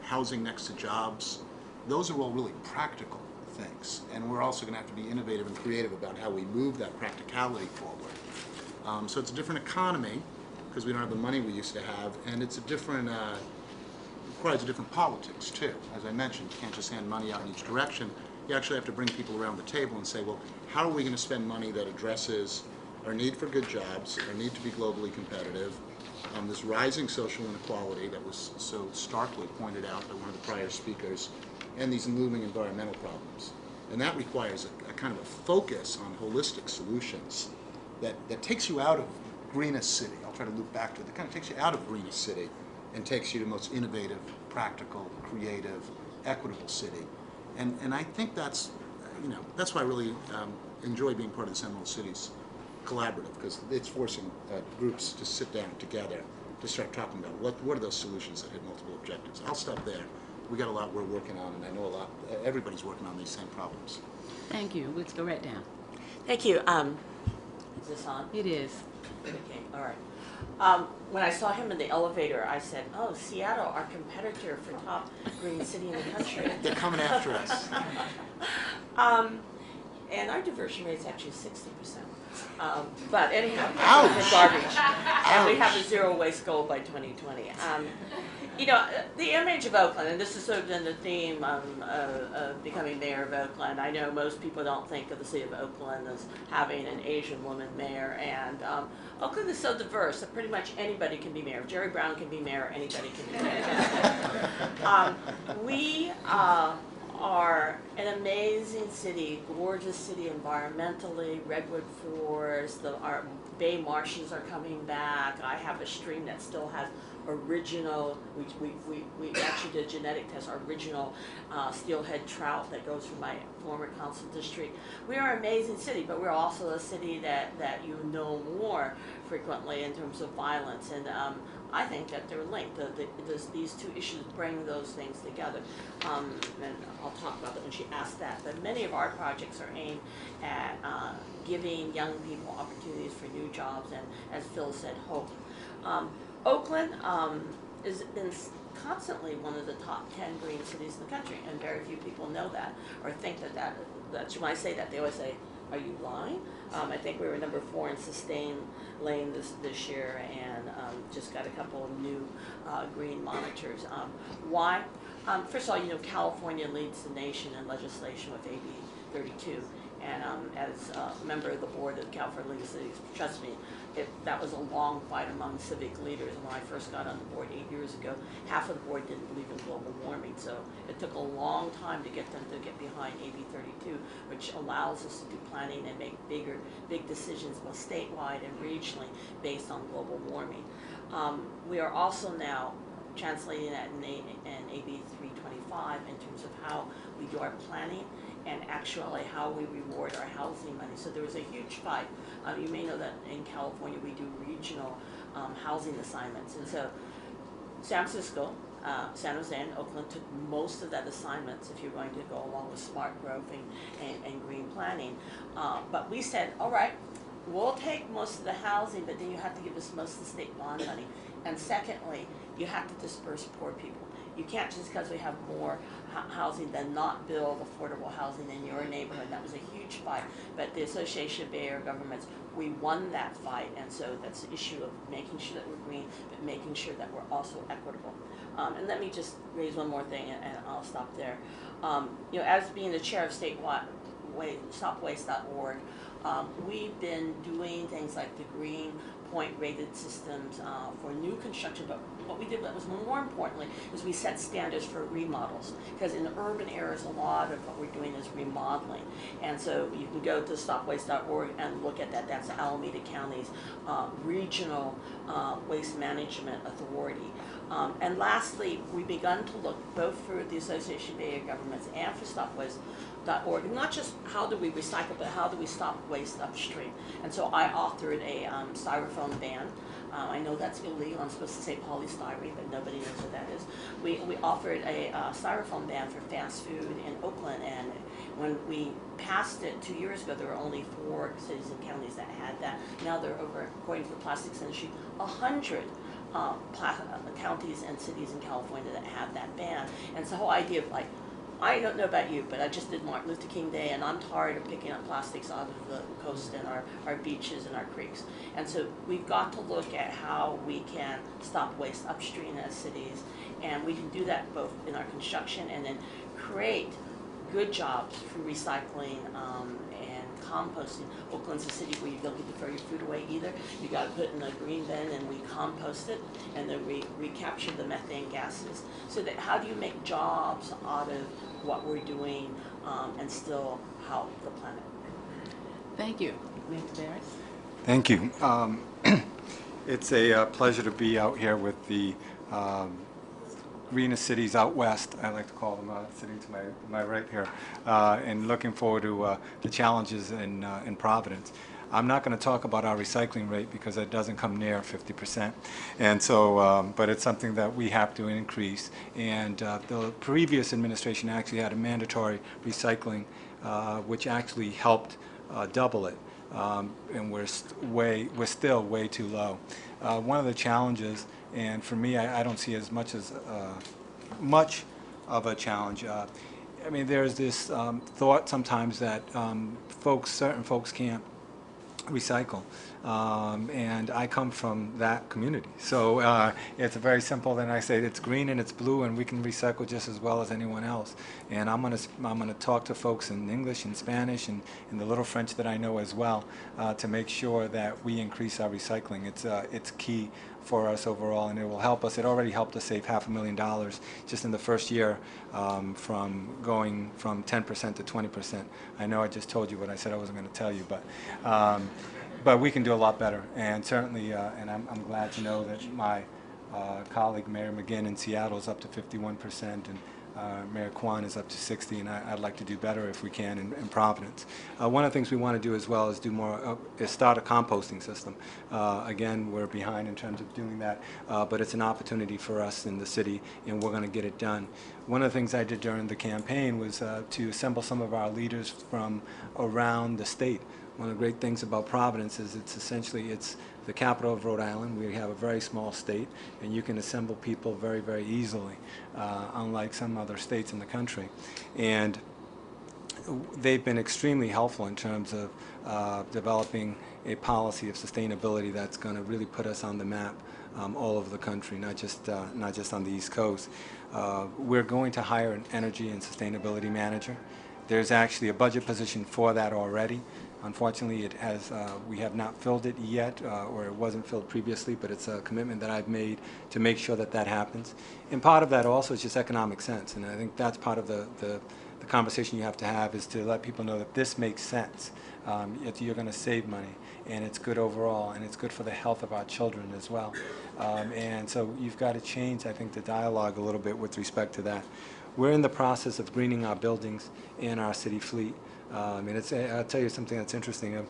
housing next to jobs, those are all really practical things. And we're also going to have to be innovative and creative about how we move that practicality forward. So it's a different economy because we don't have the money we used to have, and it's a different, requires a different politics too. As I mentioned, you can't just hand money out in each direction. You actually have to bring people around the table and say, well, how are we going to spend money that addresses our need for good jobs, our need to be globally competitive, this rising social inequality that was so starkly pointed out by one of the prior speakers, and these looming environmental problems. And that requires a kind of a focus on holistic solutions that takes you out of greenest city. I'll try to loop back to it. That kind of takes you out of greenest city and takes you to most innovative, practical, creative, equitable city. And I think that's, you know, that's why I really enjoy being part of the Seminole Cities Collaborative, because it's forcing groups to sit down together to start talking about what are those solutions that hit multiple objectives. I'll stop there. We got a lot we're working on, and I know a lot, everybody's working on these same problems. Thank you. Let's go right down. Thank you. Is this on? It is. Okay, all right. When I saw him in the elevator, I said, oh, Seattle, our competitor for top green city in the country. They're coming after us. And our diversion rate is actually 60%. But anyhow, Ouch. it's garbage. And we have Ouch. a zero waste goal by 2020. You know, the image of Oakland, and this has sort of been the theme of becoming mayor of Oakland. I know most people don't think of the city of Oakland as having an Asian woman mayor, and Oakland is so diverse that pretty much anybody can be mayor. If Jerry Brown can be mayor, anybody can be mayor. We are an amazing city, gorgeous city environmentally, redwood forests, our bay marshes are coming back. I have a stream that still has original, we actually did a genetic test, our original steelhead trout that goes from my former council district. We are an amazing city, but we're also a city that you know more frequently in terms of violence, and I think that they're linked. These two issues bring those things together, and I'll talk about that when she asked that. But many of our projects are aimed at giving young people opportunities for new jobs and, as Phil said, hope. Oakland has been constantly one of the top 10 green cities in the country, and very few people know that or think that when I say that, they always say, are you lying? I think we were number 4 in Sustain Lane this year, and just got a couple of new green monitors. Why? First of all, you know, California leads the nation in legislation with AB 32. And as a member of the board of the California League of Cities, trust me, that was a long fight among civic leaders. And when I first got on the board 8 years ago, half of the board didn't believe in global warming. So it took a long time to get them to get behind AB 32, which allows us to do planning and make big decisions both statewide and regionally based on global warming. We are also now translating that in AB 325 in terms of how we do our planning and actually how we reward our housing money. So there was a huge fight. You may know that in California we do regional housing assignments. And so San Francisco, San Jose, and Oakland took most of that assignments if you're going to go along with smart growth and green planning. But we said, all right, we'll take most of the housing, but then you have to give us most of the state bond money. And secondly, you have to disperse poor people. You can't just because we have more housing than not build affordable housing in your neighborhood. That was a huge fight. But the Association of Bay Area Governments, we won that fight. And so that's the issue of making sure that we're green, but making sure that we're also equitable. And let me just raise one more thing, and I'll stop there. You know, as being the chair of statewide stopwaste.org, we've been doing things like the Green Point rated systems for new construction, but what we did that was more importantly is we set standards for remodels, because in urban areas a lot of what we're doing is remodeling, and so you can go to stopwaste.org and look at that. That's Alameda County's regional waste management authority. And lastly, we've begun to look both for the Association of Bay Area Governments and for stopwaste.org, not just how do we recycle, but how do we stop waste upstream. And so I authored a styrofoam ban. I know that's illegal. I'm supposed to say polystyrene, but nobody knows what that is. We offered a styrofoam ban for fast food in Oakland, and when we passed it 2 years ago, there were only 4 cities and counties that had that. Now there are over, according to the plastics industry, 100 counties and cities in California that have that ban. And it's the whole idea of, like, I don't know about you, but I just did Martin Luther King Day, and I'm tired of picking up plastics out of the coast and our beaches and our creeks. And so we've got to look at how we can stop waste upstream as cities, and we can do that both in our construction and then create good jobs through recycling and composting. Oakland's a city where you don't get to throw your food away either. You got to put it in a green bin, and we compost it, and then we recapture the methane gases. So that how do you make jobs out of what we're doing and still help the planet? Thank you. Mayor Barris? Thank you. It's a pleasure to be out here with the greenest cities out west, I like to call them, sitting to my right here, and looking forward to the challenges in Providence. I'm not going to talk about our recycling rate because it doesn't come near 50%, and so, but it's something that we have to increase. And the previous administration actually had a mandatory recycling, which actually helped double it, and we're still way too low. One of the challenges, and for me, I don't see as much of a challenge. I mean, there's this thought sometimes that certain folks can't recycle, and I come from that community, so it's very simple. And I say it's green and it's blue, and we can recycle just as well as anyone else. And I'm gonna talk to folks in English and Spanish and in the little French that I know as well, to make sure that we increase our recycling. It's key for us overall, and it will help us. It already helped us save $500,000 just in the first year, from going from 10% to 20%. I know I just told you what I said I wasn't going to tell you, but we can do a lot better. And certainly, and I'm glad to know that my colleague Mayor McGinn in Seattle is up to 51%, and Mayor Kwan is up to 60%, and I'd like to do better if we can in Providence. One of the things we want to do as well is do more, is start a composting system. Again, we're behind in terms of doing that, but it's an opportunity for us in the city, and we're going to get it done. One of the things I did during the campaign was to assemble some of our leaders from around the state. One of the great things about Providence is it's the capital of Rhode Island. We have a very small state, and you can assemble people very, very easily, unlike some other states in the country. And they've been extremely helpful in terms of developing a policy of sustainability that's going to really put us on the map all over the country, not just on the East Coast. We're going to hire an energy and sustainability manager. There's actually a budget position for that already. Unfortunately, we have not filled it yet, or it wasn't filled previously, but it's a commitment that I've made to make sure that that happens. And part of that also is just economic sense, and I think that's part of the conversation you have to have, is to let people know that this makes sense. You're going to save money, and it's good overall, and it's good for the health of our children as well. And so you've got to change, I think, the dialogue a little bit with respect to that. We're in the process of greening our buildings and our city fleet. And I'll tell you something that's interesting.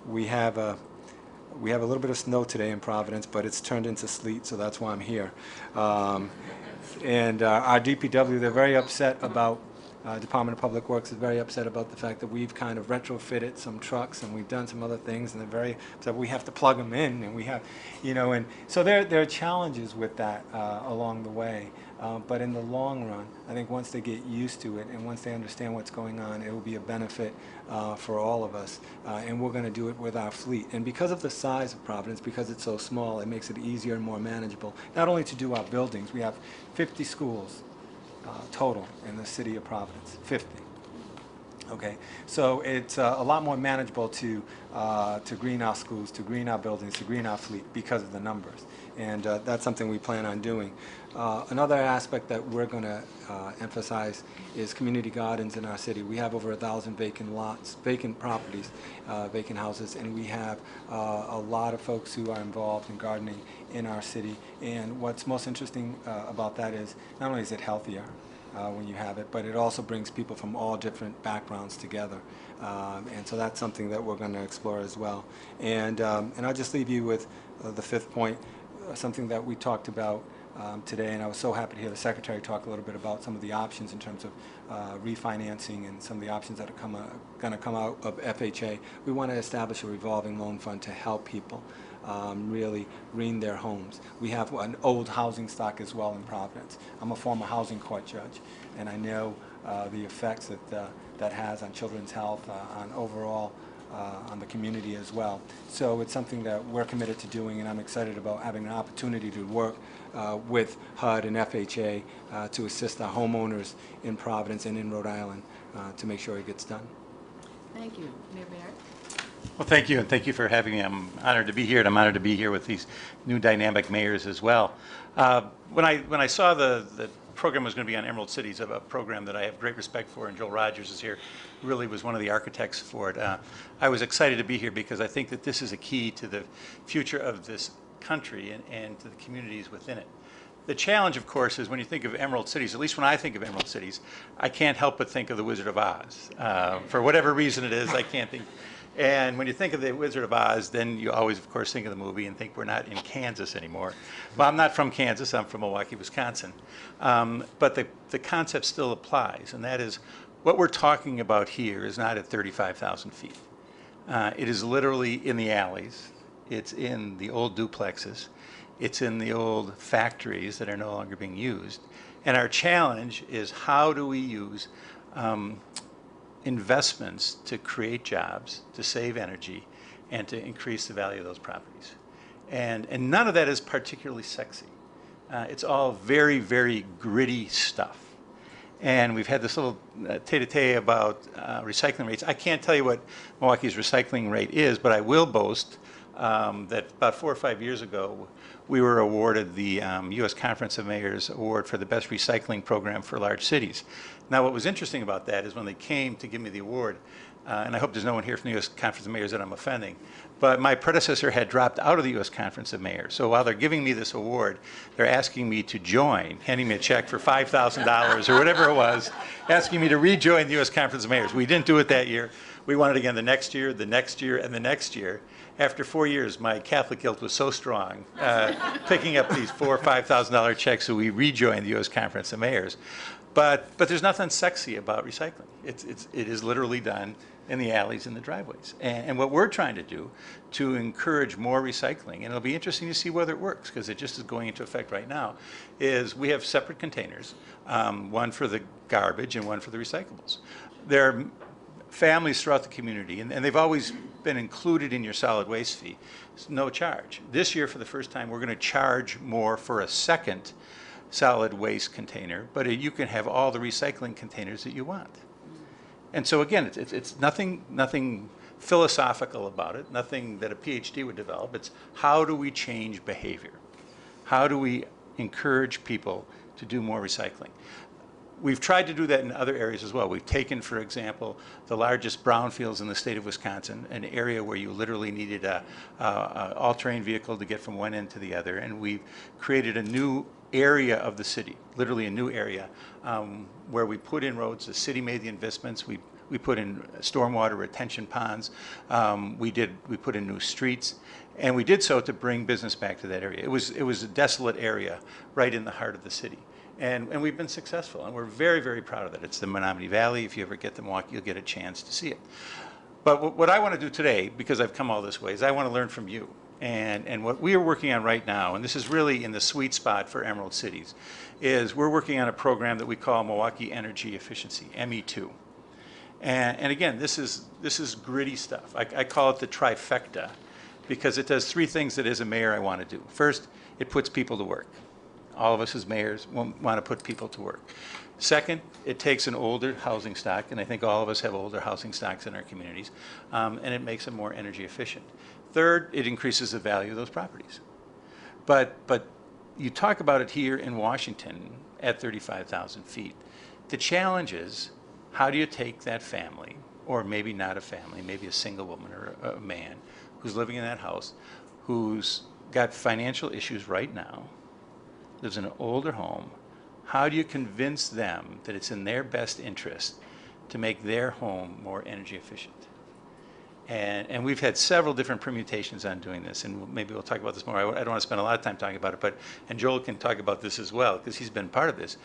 We have a little bit of snow today in Providence, but it's turned into sleet, so that's why I'm here. And our DPW, they're very upset about, Department of Public Works is very upset about the fact that we've kind of retrofitted some trucks, and we've done some other things, and they're very upset we have to plug them in, and we have, and so there are challenges with that along the way. But in the long run, I think once they get used to it and once they understand what's going on, it will be a benefit for all of us. And we're going to do it with our fleet. And because of the size of Providence, because it's so small, it makes it easier and more manageable. Not only to do our buildings, we have 50 schools total in the city of Providence, 50. Okay, so it's a lot more manageable to green our schools, to green our buildings, to green our fleet because of the numbers, and that's something we plan on doing. Another aspect that we're going to emphasize is community gardens in our city. We have over 1,000 vacant lots, vacant properties, vacant houses, and we have a lot of folks who are involved in gardening in our city. And what's most interesting about that is not only is it healthier, when you have it, but it also brings people from all different backgrounds together, and so that's something that we're going to explore as well. And I'll just leave you with the fifth point, something that we talked about today, and I was so happy to hear the Secretary talk a little bit about some of the options in terms of refinancing and some of the options that are going to come out of FHA. We want to establish a revolving loan fund to help people really green their homes. We have an old housing stock as well in Providence. I'm a former housing court judge, and I know the effects that that has on children's health, on overall, on the community as well. So it's something that we're committed to doing, and I'm excited about having an opportunity to work with HUD and FHA to assist our homeowners in Providence and in Rhode Island to make sure it gets done. Thank you. Mayor Barrett? Well, thank you, and thank you for having me. I'm honored to be here, and I'm honored to be here with these new dynamic mayors as well. When I saw the program was going to be on Emerald Cities, a program that I have great respect for, and Joel Rogers is here, really was one of the architects for it. I was excited to be here because I think that this is a key to the future of this country and to the communities within it. The challenge, of course, is when you think of Emerald Cities, at least when I think of Emerald Cities, I can't help but think of the Wizard of Oz. For whatever reason it is, I can't think. And when you think of the Wizard of Oz, then you always, of course, think of the movie and think we're not in Kansas anymore. Well, I'm not from Kansas. I'm from Milwaukee, Wisconsin. But the concept still applies, and that is what we're talking about here is not at 35,000 feet. It is literally in the alleys. It's in the old duplexes. It's in the old factories that are no longer being used. And our challenge is how do we use investments to create jobs, to save energy, and to increase the value of those properties. And none of that is particularly sexy. It's all very, very gritty stuff. And we've had this little tete-a-tete about recycling rates. I can't tell you what Milwaukee's recycling rate is, but I will boast that about 4 or 5 years ago, we were awarded the U.S. Conference of Mayors Award for the best recycling program for large cities. Now, what was interesting about that is when they came to give me the award, and I hope there's no one here from the U.S. Conference of Mayors that I'm offending, but my predecessor had dropped out of the U.S. Conference of Mayors. So while they're giving me this award, they're asking me to join, handing me a check for $5,000 or whatever it was, asking me to rejoin the U.S. Conference of Mayors. We didn't do it that year. We wanted it again the next year, the next year, and the next year. After 4 years, my Catholic guilt was so strong, picking up these $4,000 or $5,000 checks, so we rejoined the U.S. Conference of Mayors. But there's nothing sexy about recycling. It is literally done in the alleys and the driveways. And what we're trying to do to encourage more recycling, and it'll be interesting to see whether it works, because it just is going into effect right now, is we have separate containers, one for the garbage and one for the recyclables. There are families throughout the community, and they've always been included in your solid waste fee. It's no charge. This year, for the first time, we're going to charge more for a second solid waste container, but you can have all the recycling containers that you want. And so again, it's nothing philosophical about it, nothing that a PhD would develop. It's how do we change behavior? How do we encourage people to do more recycling? We've tried to do that in other areas as well. We've taken, for example, the largest brownfields in the state of Wisconsin, an area where you literally needed a all-terrain vehicle to get from one end to the other, and we've created a new area of the city, literally a new area, where we put in roads. The city made the investments. We put in stormwater retention ponds. We put in new streets, and we did so to bring business back to that area. It was a desolate area right in the heart of the city. And we've been successful, and we're very, very proud of that. It's the Menominee Valley. If you ever get to Milwaukee, you'll get a chance to see it. But what I want to do today, because I've come all this way, is I want to learn from you. And what we are working on right now, and this is really in the sweet spot for Emerald Cities, is we're working on a program that we call Milwaukee Energy Efficiency, ME2. And again, this is gritty stuff. I call it the trifecta, because it does three things that as a mayor I want to do. First, it puts people to work. all of us as mayors want to put people to work. Second, it takes an older housing stock, and I think all of us have older housing stocks in our communities, and it makes them more energy efficient. Third, it increases the value of those properties. But you talk about it here in Washington at 35,000 feet. The challenge is, how do you take that family, or maybe not a family, maybe a single woman or a man who's living in that house, who's got financial issues right now, lives in an older home. How do you convince them that it's in their best interest to make their home more energy efficient? And we've had several different permutations on doing this, and maybe we'll talk about this more. I don't want to spend a lot of time talking about it, and Joel can talk about this as well, because he's been part of this.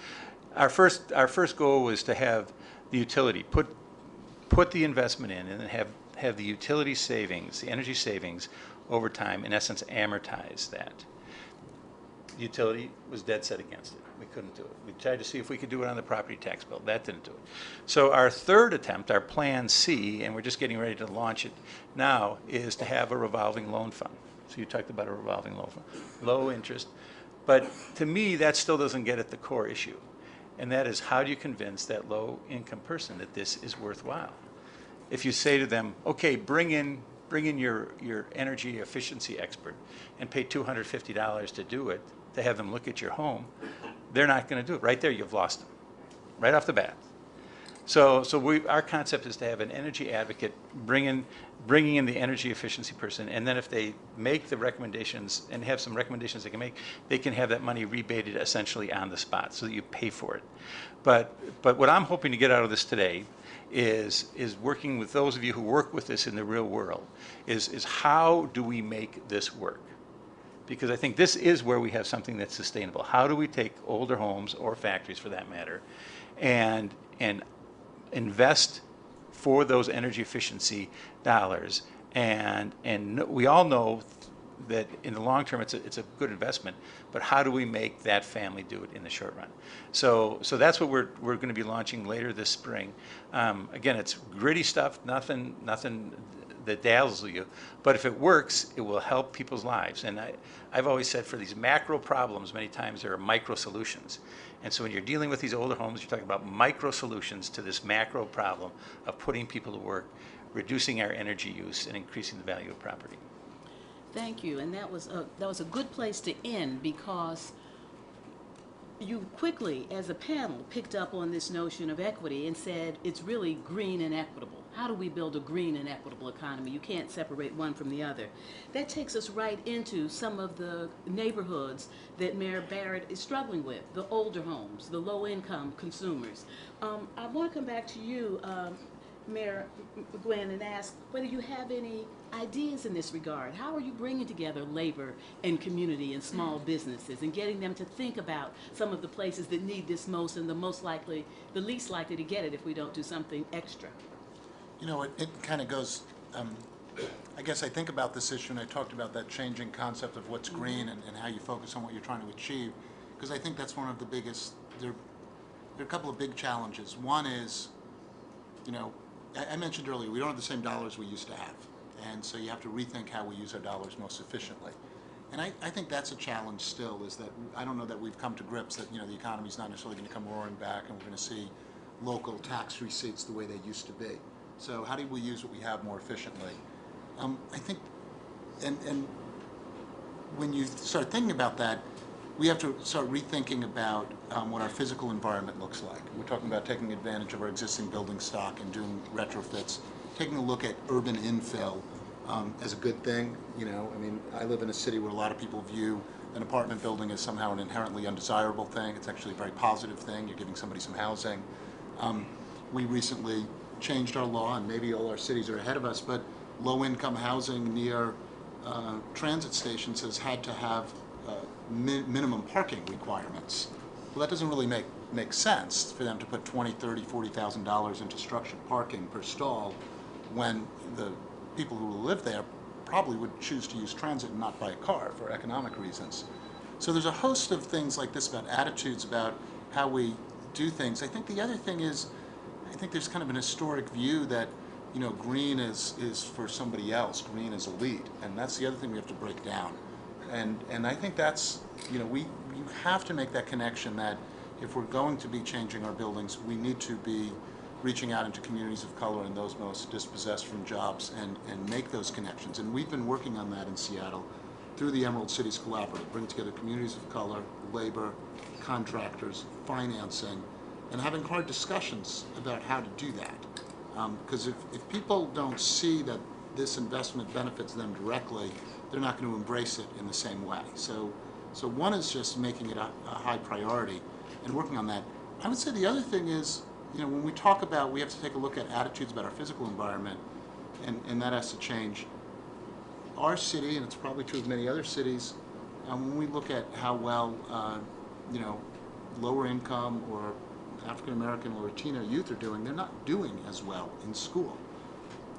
Our first goal was to have the utility put the investment in, and then have the utility savings, the energy savings over time, in essence, amortize that. The utility was dead set against it. We couldn't do it. We tried to see if we could do it on the property tax bill. That didn't do it. So our third attempt, our Plan C, and we're just getting ready to launch it now, is to have a revolving loan fund. So you talked about a revolving loan fund, low interest. But to me, that still doesn't get at the core issue. And that is, how do you convince that low income person that this is worthwhile? If you say to them, okay, bring in your energy efficiency expert and pay $250 to do it, to have them look at your home, they're not going to do it. Right there, you've lost them, right off the bat. So our concept is to have an energy advocate bringing in the energy efficiency person, and then if they make the recommendations and have some recommendations they can make, they can have that money rebated essentially on the spot so that you pay for it. But what I'm hoping to get out of this today is working with those of you who work with this in the real world, is how do we make this work? Because I think this is where we have something that's sustainable. How do we take older homes, or factories for that matter, and invest for those energy efficiency dollars? And we all know that in the long term it's a good investment, but how do we make that family do it in the short run? So that's what we're going to be launching later this spring. Again, it's gritty stuff, nothing that dazzles you, but if it works, it will help people's lives. And I've always said, for these macro problems, many times there are micro solutions. And so when you're dealing with these older homes, you're talking about micro solutions to this macro problem of putting people to work, reducing our energy use, and increasing the value of property. Thank you, and that was a good place to end, because you quickly, as a panel, picked up on this notion of equity and said it's really green and equitable. How do we build a green and equitable economy? You can't separate one from the other. That takes us right into some of the neighborhoods that Mayor Barrett is struggling with, the older homes, the low-income consumers. I want to come back to you, Mayor Gwen, and ask whether you have any ideas in this regard. How are you bringing together labor and community and small businesses and getting them to think about some of the places that need this most and the least likely to get it if we don't do something extra? You know, it kind of goes, I guess I think about this issue, and I talked about that changing concept of what's green and how you focus on what you're trying to achieve, because I think that's one of the biggest, there are a couple of big challenges. One is, you know, I mentioned earlier, we don't have the same dollars we used to have, and so you have to rethink how we use our dollars most efficiently. And I think that's a challenge still, is that I don't know that we've come to grips that, you know, the economy's not necessarily going to come roaring back and we're going to see local tax receipts the way they used to be. So how do we use what we have more efficiently? I think, and when you start thinking about that, we have to start rethinking about what our physical environment looks like. We're talking about taking advantage of our existing building stock and doing retrofits, taking a look at urban infill as a good thing. You know, I mean, I live in a city where a lot of people view an apartment building as somehow an inherently undesirable thing. It's actually a very positive thing. You're giving somebody some housing. We recently changed our law, and maybe all our cities are ahead of us, but low-income housing near transit stations has had to have minimum parking requirements. Well, that doesn't really make sense for them to put $20,000, $30,000, $40,000 into structured parking per stall when the people who live there probably would choose to use transit and not buy a car for economic reasons. So there's a host of things like this about attitudes about how we do things. I think the other thing is, I think there's kind of an historic view that, you know, green is for somebody else, green is elite, and that's the other thing we have to break down. And I think that's, you know, you have to make that connection that if we're going to be changing our buildings, we need to be reaching out into communities of color and those most dispossessed from jobs and make those connections. And we've been working on that in Seattle through the Emerald Cities Collaborative, bring together communities of color, labor, contractors, financing, and having hard discussions about how to do that. Because if people don't see that this investment benefits them directly, they're not going to embrace it in the same way. So one is just making it a high priority and working on that. I would say the other thing is, when we talk about, we have to take a look at attitudes about our physical environment, and that has to change. Our city, and it's probably true of many other cities, when we look at how well, lower income or African American or Latino youth are doing, they're not doing as well in school.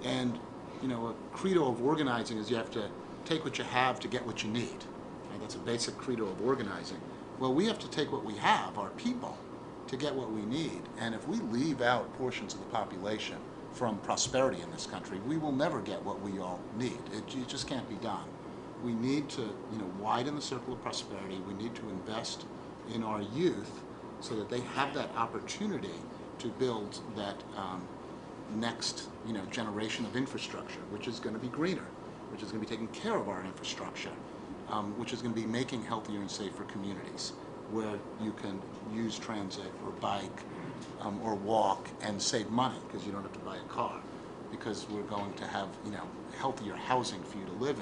And, a credo of organizing is you have to take what you have to get what you need. Right? That's a basic credo of organizing. Well, we have to take what we have, our people, to get what we need. And if we leave out portions of the population from prosperity in this country, we will never get what we all need. It just can't be done. We need to, widen the circle of prosperity. We need to invest in our youth so that they have that opportunity to build that next, generation of infrastructure, which is going to be greener, which is going to be taking care of our infrastructure, which is going to be making healthier and safer communities where you can use transit or bike or walk and save money because you don't have to buy a car, because we're going to have, healthier housing for you to live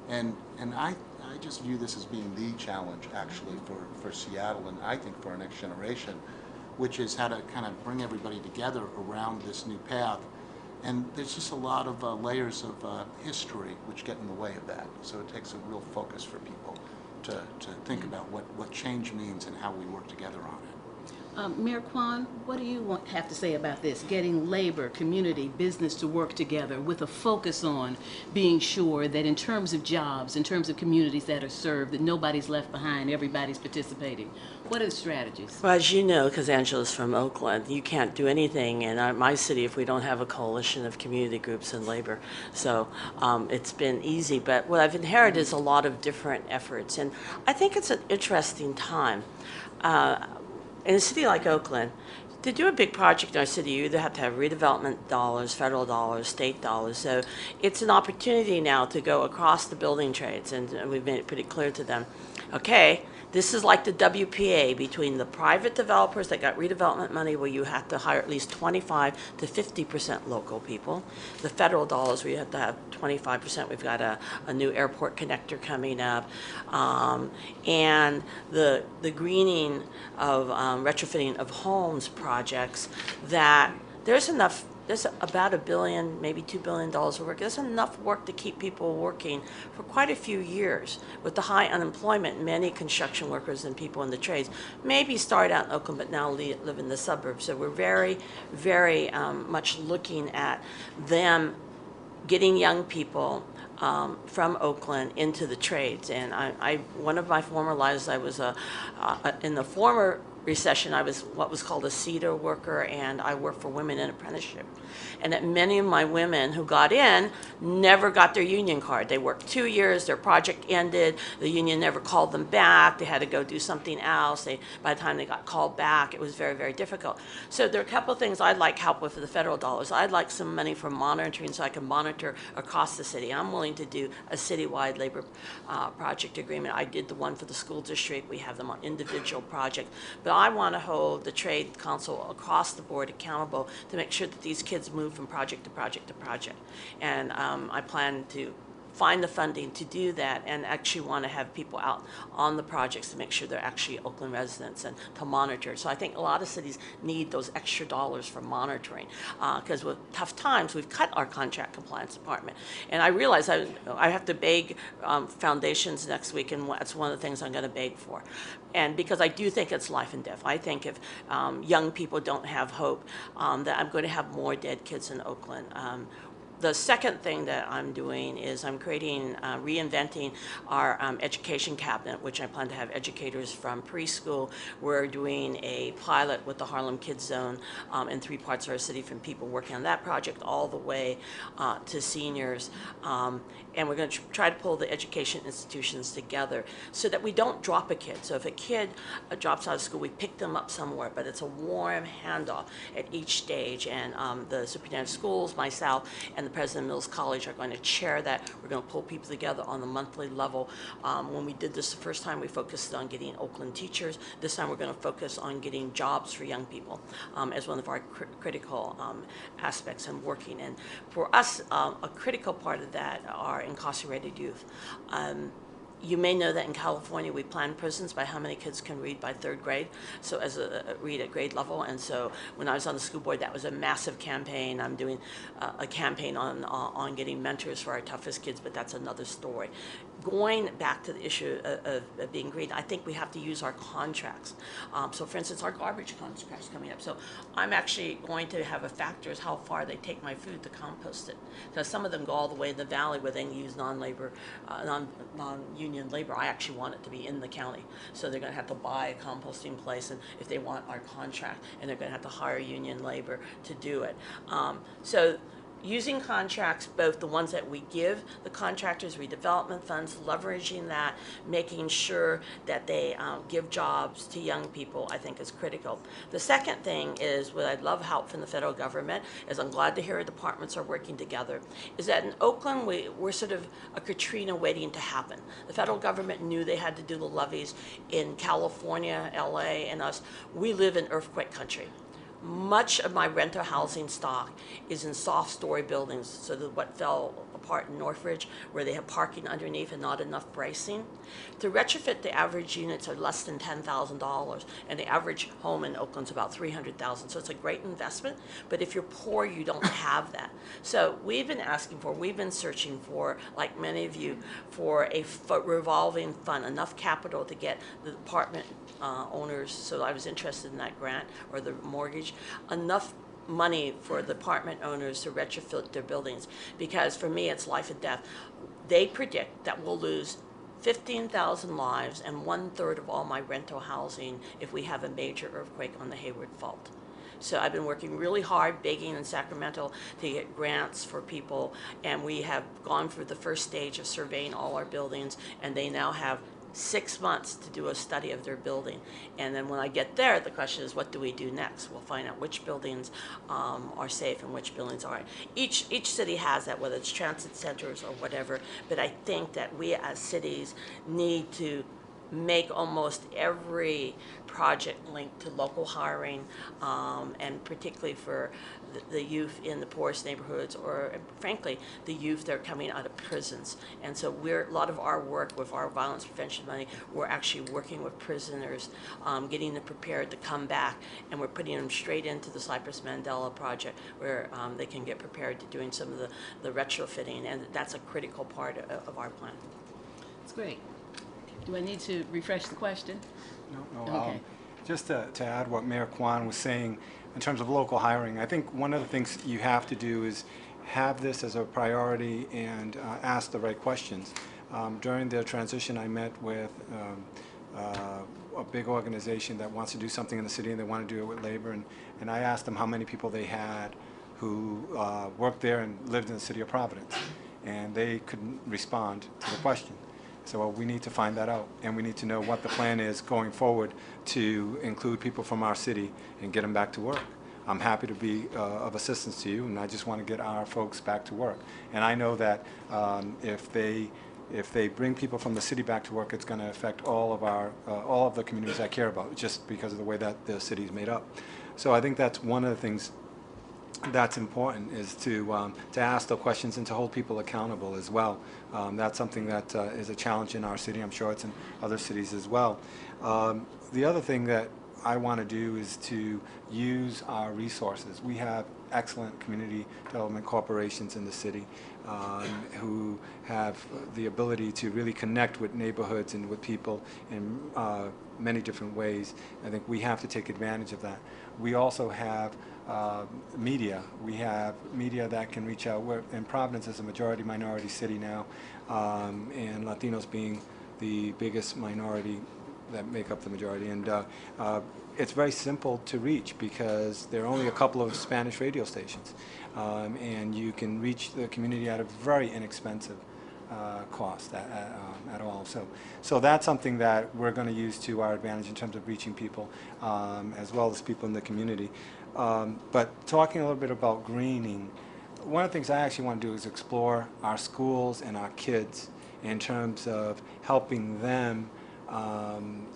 in. And I just view this as being the challenge actually for Seattle, and I think for our next generation, which is how to kind of bring everybody together around this new path. And there's just a lot of layers of history which get in the way of that. So it takes a real focus for people to think about what change means and how we work together on it. Mayor Kwan, what do you have to say about this? Getting labor, community, business to work together with a focus on being sure that in terms of jobs, in terms of communities that are served, that nobody's left behind, everybody's participating. What are the strategies? Well, as you know, because Angela's from Oakland, you can't do anything in my city if we don't have a coalition of community groups and labor. So it's been easy, but what I've inherited is a lot of different efforts, and I think it's an interesting time. In a city like Oakland, to do a big project in our city, you either have to have redevelopment dollars, federal dollars, state dollars. So it's an opportunity now to go across the building trades, and we've made it pretty clear to them, okay, this is like the WPA between the private developers that got redevelopment money where you have to hire at least 25 to 50% local people. The federal dollars where you have to have 25%. We've got a new airport connector coming up. And the greening of retrofitting of homes projects that there's enough. There's about $1 billion, maybe $2 billion of work. There's enough work to keep people working for quite a few years. With the high unemployment, many construction workers and people in the trades maybe start out in Oakland but now live in the suburbs. So we're very, very much looking at them getting young people from Oakland into the trades. And one of my former lives, I was in the former recession, I was what was called a CEDAR worker, and I worked for Women in Apprenticeship. And that many of my women who got in never got their union card. They worked 2 years, their project ended, the union never called them back, they had to go do something else. By the time they got called back, it was very, very difficult. So there are a couple of things I'd like help with for the federal dollars. I'd like some money for monitoring so I can monitor across the city. I'm willing to do a citywide labor project agreement. I did the one for the school district. We have them on individual projects. But I want to hold the trade council across the board accountable to make sure that these kids move from project to project to project. And I plan to find the funding to do that, and actually want to have people out on the projects to make sure they're actually Oakland residents and to monitor. So I think a lot of cities need those extra dollars for monitoring, because with tough times, we've cut our contract compliance department. And I realize I have to beg foundations next week, and that's one of the things I'm going to beg for. And because I do think it's life and death. I think if young people don't have hope, that I'm going to have more dead kids in Oakland. The second thing that I'm doing is I'm creating, reinventing our education cabinet, which I plan to have educators from preschool. We're doing a pilot with the Harlem Kids Zone in 3 parts of our city, from people working on that project all the way to seniors. And we're going to try to pull the education institutions together so that we don't drop a kid. So if a kid drops out of school, we pick them up somewhere, but it's a warm handoff at each stage. And the superintendent of schools, myself, and the president of Mills College are going to chair that. We're going to pull people together on the monthly level. When we did this the first time, we focused on getting Oakland teachers. This time we're going to focus on getting jobs for young people as one of our critical aspects in working. And for us, a critical part of that are incarcerated youth. You may know that in California we plan prisons by how many kids can read by 3rd grade, so as a read at grade level. And so when I was on the school board, that was a massive campaign. I'm doing a campaign on getting mentors for our toughest kids, but that's another story. Going back to the issue of being green, I think we have to use our contracts. So for instance, our garbage contract's coming up. So I'm actually going to have a factor as how far they take my food to compost it. Because some of them go all the way in the valley where they can use non-labor, non-union labor. I actually want it to be in the county. So they're going to have to buy a composting place, and if they want our contract, and they're going to have to hire union labor to do it. So using contracts, both the ones that we give the contractors, redevelopment funds, leveraging that, making sure that they give jobs to young people, I think is critical. The second thing is, what I'd love help from the federal government, is I'm glad to hear departments are working together, is that in Oakland, we're sort of a Katrina waiting to happen. The federal government knew they had to do the levees. In California, LA, and us, we live in earthquake country. Much of my rental housing stock is in soft story buildings, so that what fell apart in Northridge, where they have parking underneath and not enough bracing. To retrofit, the average units are less than $10,000, and the average home in Oakland's about $300,000. So it's a great investment, but if you're poor, you don't have that. So we've been searching for, like many of you, for a revolving fund, enough capital to get the apartment owners, so I was interested in that grant, or the mortgage, enough money for the apartment owners to retrofit their buildings, because for me it's life and death. They predict that we'll lose 15,000 lives and 1/3 of all my rental housing if we have a major earthquake on the Hayward Fault. So I've been working really hard, begging in Sacramento to get grants for people, and we have gone through the first stage of surveying all our buildings, and they now have 6 months to do a study of their building. And then when I get there, the question is, what do we do next? We'll find out which buildings are safe and which buildings aren't. Each city has that, whether it's transit centers or whatever, but I think that we as cities need to make almost every project linked to local hiring, and particularly for the youth in the poorest neighborhoods, or frankly, the youth that are coming out of prisons. And so a lot of our work with our violence prevention money, we're actually working with prisoners, getting them prepared to come back, and we're putting them straight into the Cypress Mandela project, where they can get prepared to doing some of the retrofitting, and that's a critical part of our plan. That's great. Do I need to refresh the question? No. Okay. Just to add what Mayor Kwan was saying in terms of local hiring, I think one of the things you have to do is have this as a priority and ask the right questions. During the transition, I met with a big organization that wants to do something in the city, and they want to do it with labor, and I asked them how many people they had who worked there and lived in the city of Providence, and they couldn't respond to the question. So we need to find that out, and we need to know what the plan is going forward to include people from our city and get them back to work. I'm happy to be of assistance to you, and I just want to get our folks back to work. And I know that if they bring people from the city back to work, it's going to affect all of the communities I care about, just because of the way that the city is made up. So I think that's one of the things that's important, is to ask the questions and to hold people accountable as well. That's something that is a challenge in our city. I'm sure it's in other cities as well. The other thing that I want to do is to use our resources. We have excellent community development corporations in the city who have the ability to really connect with neighborhoods and with people in many different ways. I think we have to take advantage of that. We also have media. We have media that can reach out. And Providence is a majority minority city now, and Latinos being the biggest minority that make up the majority. And it's very simple to reach because there are only a couple of Spanish radio stations, and you can reach the community at a very inexpensive cost at all. So that's something that we're going to use to our advantage in terms of reaching people, as well as people in the community. But talking a little bit about greening, one of the things I actually want to do is explore our schools and our kids in terms of helping them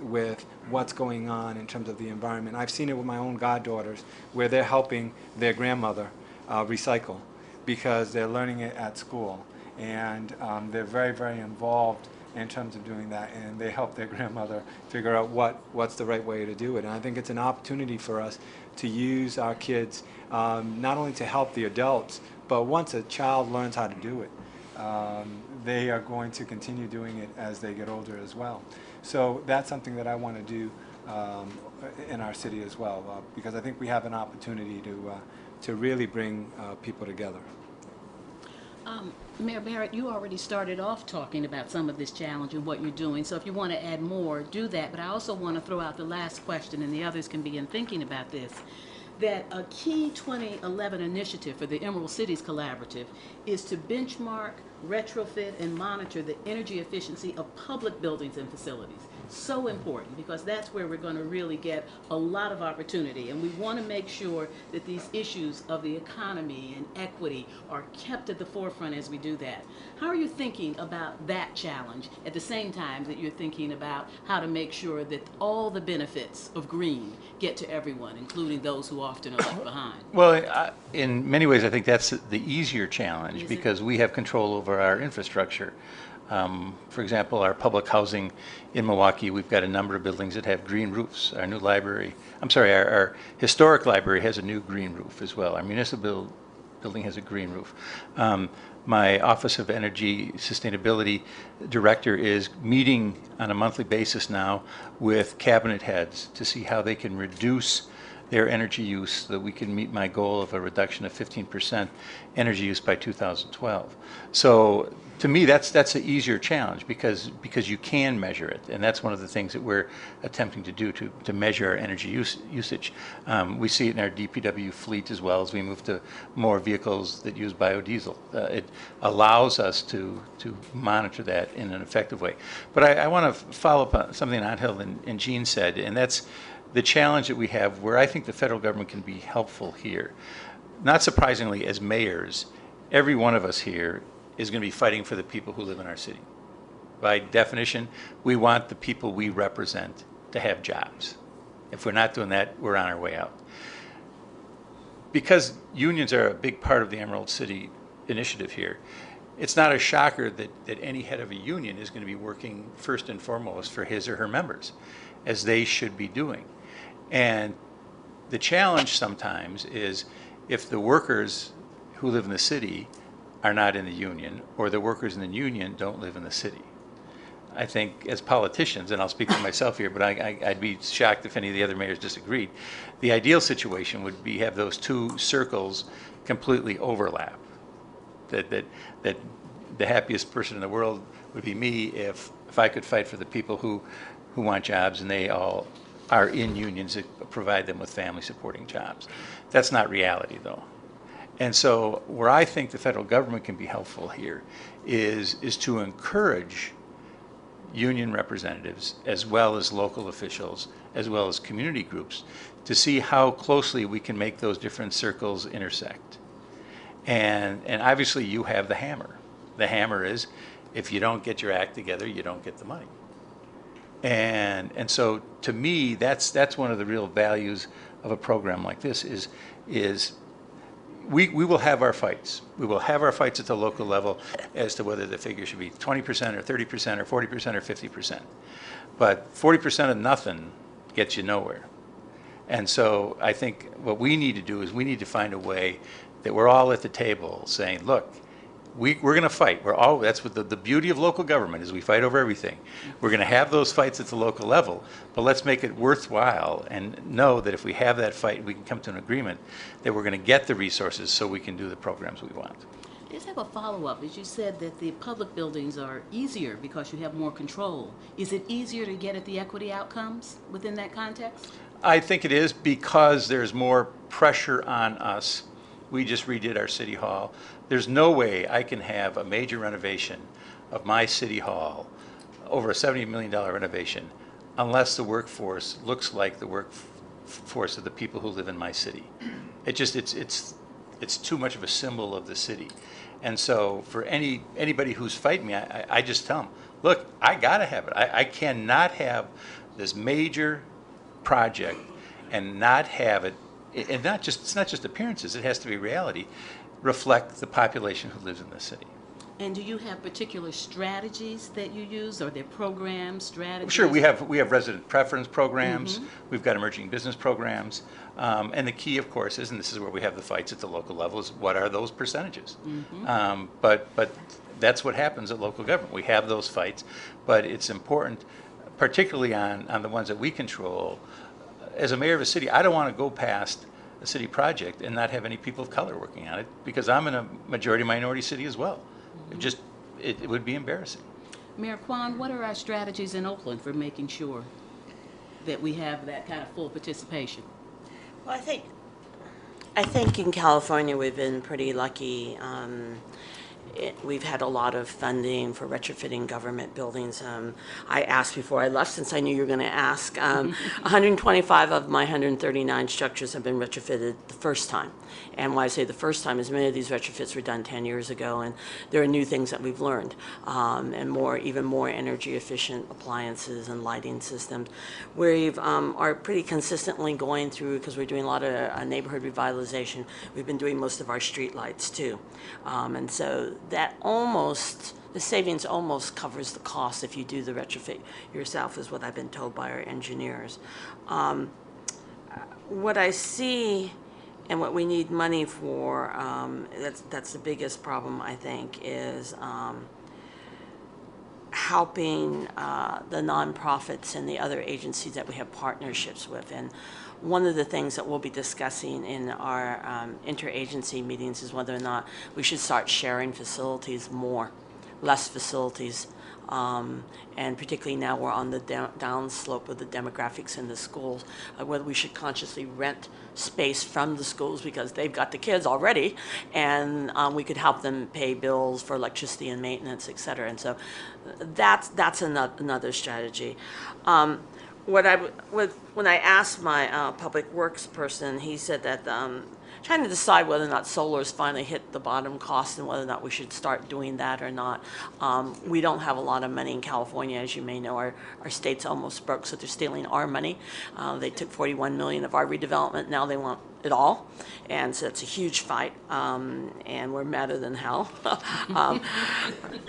with what's going on in terms of the environment. I've seen it with my own goddaughters where they're helping their grandmother recycle because they're learning it at school. And they're very, very involved in terms of doing that, and they help their grandmother figure out what's the right way to do it. And I think it's an opportunity for us to use our kids not only to help the adults, but once a child learns how to do it, they are going to continue doing it as they get older as well. So that's something that I want to do in our city as well, because I think we have an opportunity to really bring people together. Mayor Barrett, you already started off talking about some of this challenge and what you're doing, so if you want to add more, do that. But I also want to throw out the last question, and the others can begin thinking about this, that a key 2011 initiative for the Emerald Cities Collaborative is to benchmark, retrofit, and monitor the energy efficiency of public buildings and facilities. So important, because that's where we're going to really get a lot of opportunity, and we want to make sure that these issues of the economy and equity are kept at the forefront as we do that. How are you thinking about that challenge at the same time that you're thinking about how to make sure that all the benefits of green get to everyone, including those who often are left behind? Well, in many ways, I think that's the easier challenge Is it? because we have control over our infrastructure. For example, our public housing in Milwaukee, we've got a number of buildings that have green roofs. Our new library, our historic library has a new green roof as well. Our municipal building has a green roof. My Office of Energy Sustainability Director is meeting on a monthly basis now with cabinet heads to see how they can reduce their energy use so that we can meet my goal of a reduction of 15% energy use by 2012. So to me, that's an easier challenge because you can measure it, and that's one of the things that we're attempting to do to measure our energy usage. We see it in our DPW fleet as well as we move to more vehicles that use biodiesel. It allows us to monitor that in an effective way. But I want to follow up on something Angel and Jean said, and that's the challenge that we have where I think the federal government can be helpful here. Not surprisingly, as mayors, every one of us here is going to be fighting for the people who live in our city. By definition, we want the people we represent to have jobs. If we're not doing that, we're on our way out. Because unions are a big part of the Emerald City initiative here, it's not a shocker that any head of a union is going to be working first and foremost for his or her members, as they should be doing. And the challenge sometimes is if the workers who live in the city are not in the union, or the workers in the union don't live in the city. I think as politicians, and I'll speak for myself here, but I'd be shocked if any of the other mayors disagreed, the ideal situation would be have those two circles completely overlap. That the happiest person in the world would be me if I could fight for the people who want jobs and they all are in unions that provide them with family supporting jobs. That's not reality though. And so where I think the federal government can be helpful here is to encourage union representatives as well as local officials as well as community groups to see how closely we can make those different circles intersect. And obviously you have the hammer. The hammer is if you don't get your act together, you don't get the money. And so to me, that's one of the real values of a program like this is we will have our fights. We will have our fights at the local level as to whether the figure should be 20% or 30% or 40% or 50%. But 40% of nothing gets you nowhere. And so I think what we need to do is we need to find a way that we're all at the table saying, look, we're going to fight. That's what the beauty of local government is. We fight over everything. We're going to have those fights at the local level, but let's make it worthwhile and know that if we have that fight, we can come to an agreement that we're going to get the resources so we can do the programs we want. I just have a follow-up. As you said that the public buildings are easier because you have more control. Is it easier to get at the equity outcomes within that context? I think it is because there's more pressure on us. We just redid our city hall. There's no way I can have a major renovation of my city hall, over a $70 million renovation, unless the workforce looks like the workforce of the people who live in my city. It's too much of a symbol of the city. And so for anybody who's fighting me, I just tell them, look, I gotta have it. I cannot have this major project and not have it, and it's not just appearances, it has to be reality, reflect the population who lives in the city. And do you have particular strategies that you use? Are there programs, strategies? Sure, we have resident preference programs, we've got emerging business programs, and the key, of course, is, and this is where we have the fights at the local level, is what are those percentages? But that's what happens at local government. We have those fights, but it's important, particularly on the ones that we control. As a mayor of a city, I don't want to go past a city project and not have any people of color working on it, because I'm in a majority minority city as well. It would be embarrassing. Mayor Kwan, what are our strategies in Oakland for making sure that we have that kind of full participation? Well, I think in California we've been pretty lucky. We've had a lot of funding for retrofitting government buildings. I asked before I left, since I knew you were going to ask, 125 of my 139 structures have been retrofitted the first time. And why I say the first time is many of these retrofits were done 10 years ago, and there are new things that we've learned, and even more energy efficient appliances and lighting systems. We are pretty consistently going through, because we're doing a lot of neighborhood revitalization, we've been doing most of our street lights too. And so that the savings almost covers the cost if you do the retrofit yourself, is what I've been told by our engineers. What I see and what we need money for, that's the biggest problem, I think, is helping the nonprofits and the other agencies that we have partnerships with. And one of the things that we'll be discussing in our interagency meetings is whether or not we should start sharing facilities more, less facilities. And particularly now we're on the downslope of the demographics in the schools, whether we should consciously rent space from the schools because they've got the kids already, and we could help them pay bills for electricity and maintenance, et cetera. And so that's another strategy. When I asked my public works person, he said that trying to decide whether or not solar's finally hit the bottom cost and whether or not we should start doing that or not. We don't have a lot of money in California, as you may know. Our state's almost broke, so they're stealing our money. They took $41 million of our redevelopment. Now they want it all, and so it's a huge fight, and we're madder than hell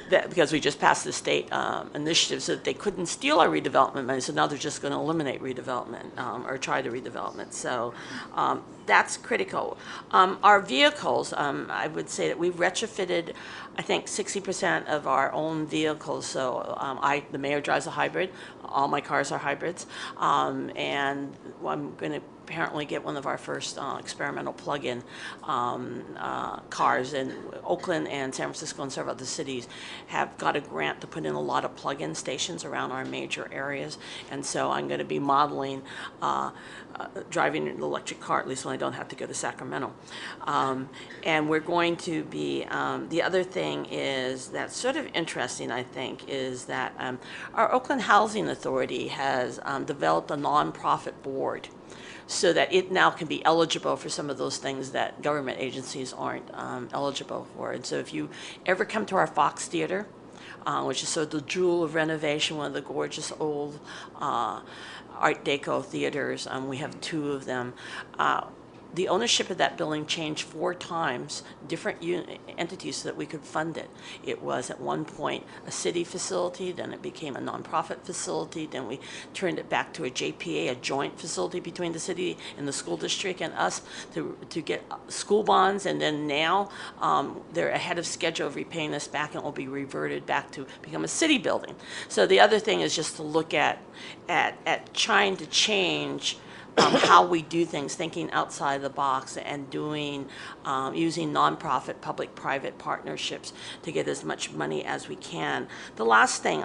because we just passed the state initiative so that they couldn't steal our redevelopment money, so now they're just going to eliminate redevelopment or try to redevelopment. So that's critical. Our vehicles, I would say that we've retrofitted, I think, 60% of our own vehicles. So the mayor drives a hybrid. All my cars are hybrids, and I'm going to apparently get one of our first experimental plug-in cars. And Oakland and San Francisco and several other cities have got a grant to put in a lot of plug-in stations around our major areas. And so I'm going to be modeling driving an electric car, at least when I don't have to go to Sacramento. And we're going to be, the other thing is that's sort of interesting, I think, is that our Oakland Housing Authority has developed a nonprofit board so that it now can be eligible for some of those things that government agencies aren't eligible for. And so if you ever come to our Fox Theater, which is sort of the jewel of renovation, one of the gorgeous old Art Deco theaters, we have two of them. the ownership of that building changed 4 times, different entities so that we could fund it. It was at one point a city facility, then it became a nonprofit facility, then we turned it back to a JPA, a joint facility between the city and the school district and us to get school bonds, and then now they're ahead of schedule of repaying us back, and it will be reverted back to become a city building. So the other thing is just to look at trying to change how we do things, thinking outside the box and doing, using nonprofit, public-private partnerships to get as much money as we can. The last thing,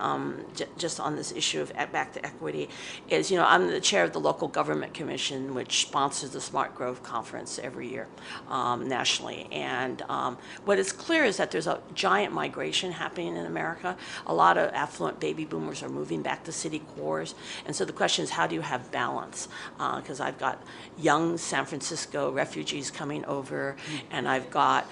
just on this issue of back to equity, is, you know, I'm the chair of the Local Government Commission, which sponsors the Smart Growth Conference every year nationally. And what is clear is that there's a giant migration happening in America. A lot of affluent baby boomers are moving back to city cores. And so the question is, how do you have balance? Because I've got young San Francisco refugees coming over, and I've got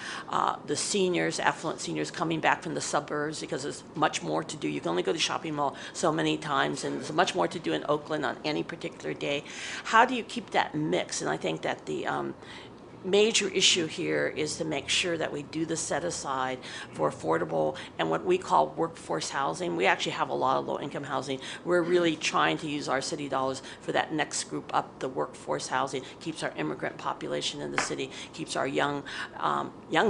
the seniors, affluent seniors, coming back from the suburbs because there's much more to do. You can only go to the shopping mall so many times, and there's much more to do in Oakland on any particular day. How do you keep that mix? And I think that the major issue here is to make sure that we do the set aside for affordable and what we call workforce housing. We actually have a lot of low-income housing. We're really trying to use our city dollars for that next group up, the workforce housing, keeps our immigrant population in the city, keeps our young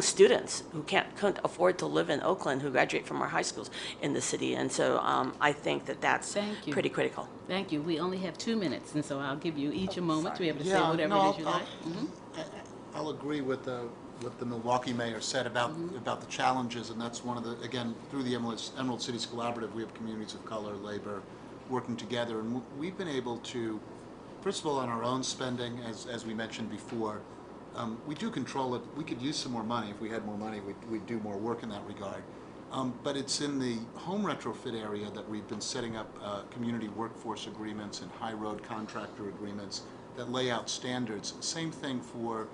students who couldn't afford to live in Oakland, who graduate from our high schools, in the city. And so I think that that's pretty critical. Thank you. We only have 2 minutes, and so I'll give you each a moment to be able to say Yeah, whatever no, it is you like. I'll agree with what the Milwaukee mayor said about the challenges, and that's one of the, again, through the Emerald Cities Collaborative, we have communities of color, labor, working together, and we've been able to, first of all, on our own spending, as we mentioned before, we do control it. We could use some more money. If we had more money, we'd do more work in that regard. But it's in the home retrofit area that we've been setting up community workforce agreements and high road contractor agreements that lay out standards. Same thing for,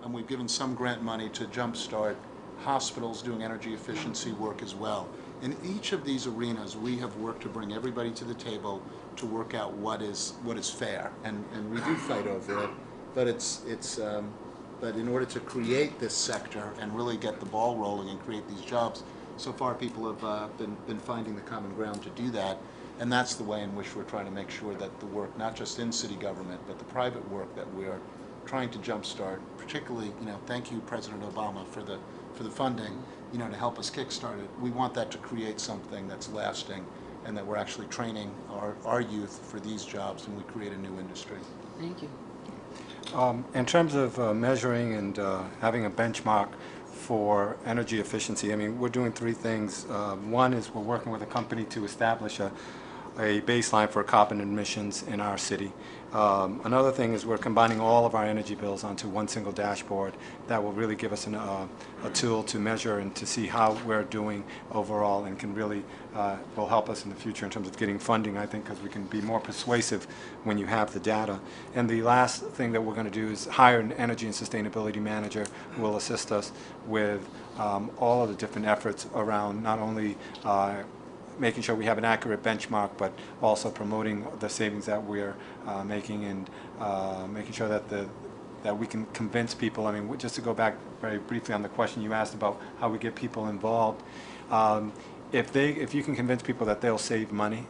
we've given some grant money to jumpstart hospitals doing energy efficiency work as well. In each of these arenas, we have worked to bring everybody to the table to work out what is fair, and we do fight over it. But but in order to create this sector and really get the ball rolling and create these jobs, so far people have been finding the common ground to do that, and that's the way in which we're trying to make sure that the work, not just in city government, but the private work that we're trying to jumpstart, particularly, you know, thank you, President Obama, for the funding, you know, to help us kickstart it. We want that to create something that's lasting, and that we're actually training our youth for these jobs, and we create a new industry. Thank you. In terms of measuring and having a benchmark for energy efficiency, I mean, we're doing 3 things. One is we're working with a company to establish a baseline for carbon emissions in our city. Another thing is we're combining all of our energy bills onto one single dashboard that will really give us a tool to measure and to see how we're doing overall, and can really will help us in the future in terms of getting funding, I think, because we can be more persuasive when you have the data. And the last thing that we're going to do is hire an energy and sustainability manager who will assist us with all of the different efforts around not only making sure we have an accurate benchmark, but also promoting the savings that we're making, and making sure that we can convince people. I mean, just to go back very briefly on the question you asked about how we get people involved, if you can convince people that they'll save money,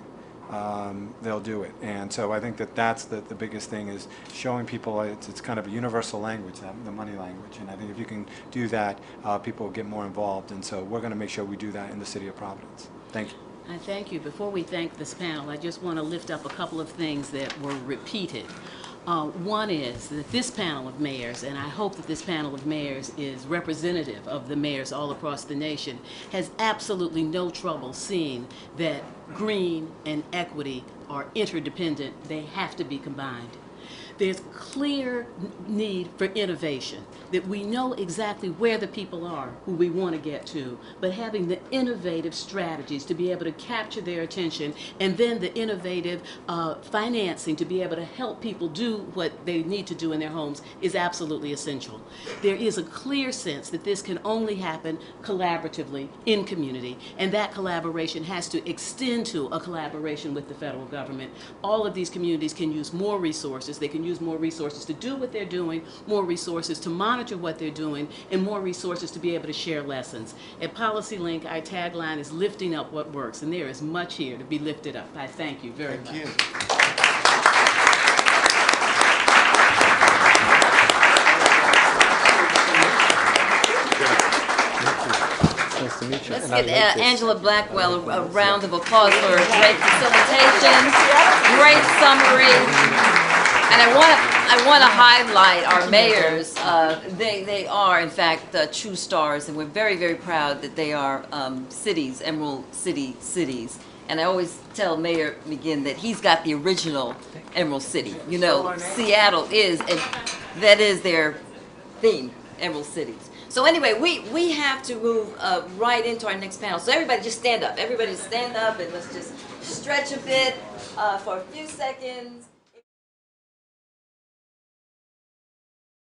they'll do it. And so I think that that's the biggest thing, is showing people it's kind of a universal language, the money language. And I think if you can do that, people will get more involved. And so we're going to make sure we do that in the city of Providence. Thank you. I thank you. Before we thank this panel, I just want to lift up a couple of things that were repeated. One is that this panel of mayors, and I hope that this panel of mayors is representative of the mayors all across the nation, has absolutely no trouble seeing that green and equity are interdependent. They have to be combined. There's clear need for innovation, that we know exactly where the people are who we want to get to, but having the innovative strategies to be able to capture their attention, and then the innovative financing to be able to help people do what they need to do in their homes is absolutely essential. There is a clear sense that this can only happen collaboratively in community, and that collaboration has to extend to a collaboration with the federal government. All of these communities can use more resources. They can use more resources to do what they're doing, more resources to monitor what they're doing, and more resources to be able to share lessons. At PolicyLink, our tagline is lifting up what works, and there is much here to be lifted up. I thank you very much. Thank you. Nice to meet you. Let's And I get like this. Angela Blackwell a round of applause for her great facilitation, great summary. And I want to highlight our mayors. They are, in fact, true stars, and we're very, very proud that they are cities, Emerald City cities. And I always tell Mayor McGinn that he's got the original Emerald City. You know, Seattle is, and that is their theme, Emerald Cities. So anyway, we have to move right into our next panel. So everybody just stand up. Everybody stand up and let's just stretch a bit for a few seconds.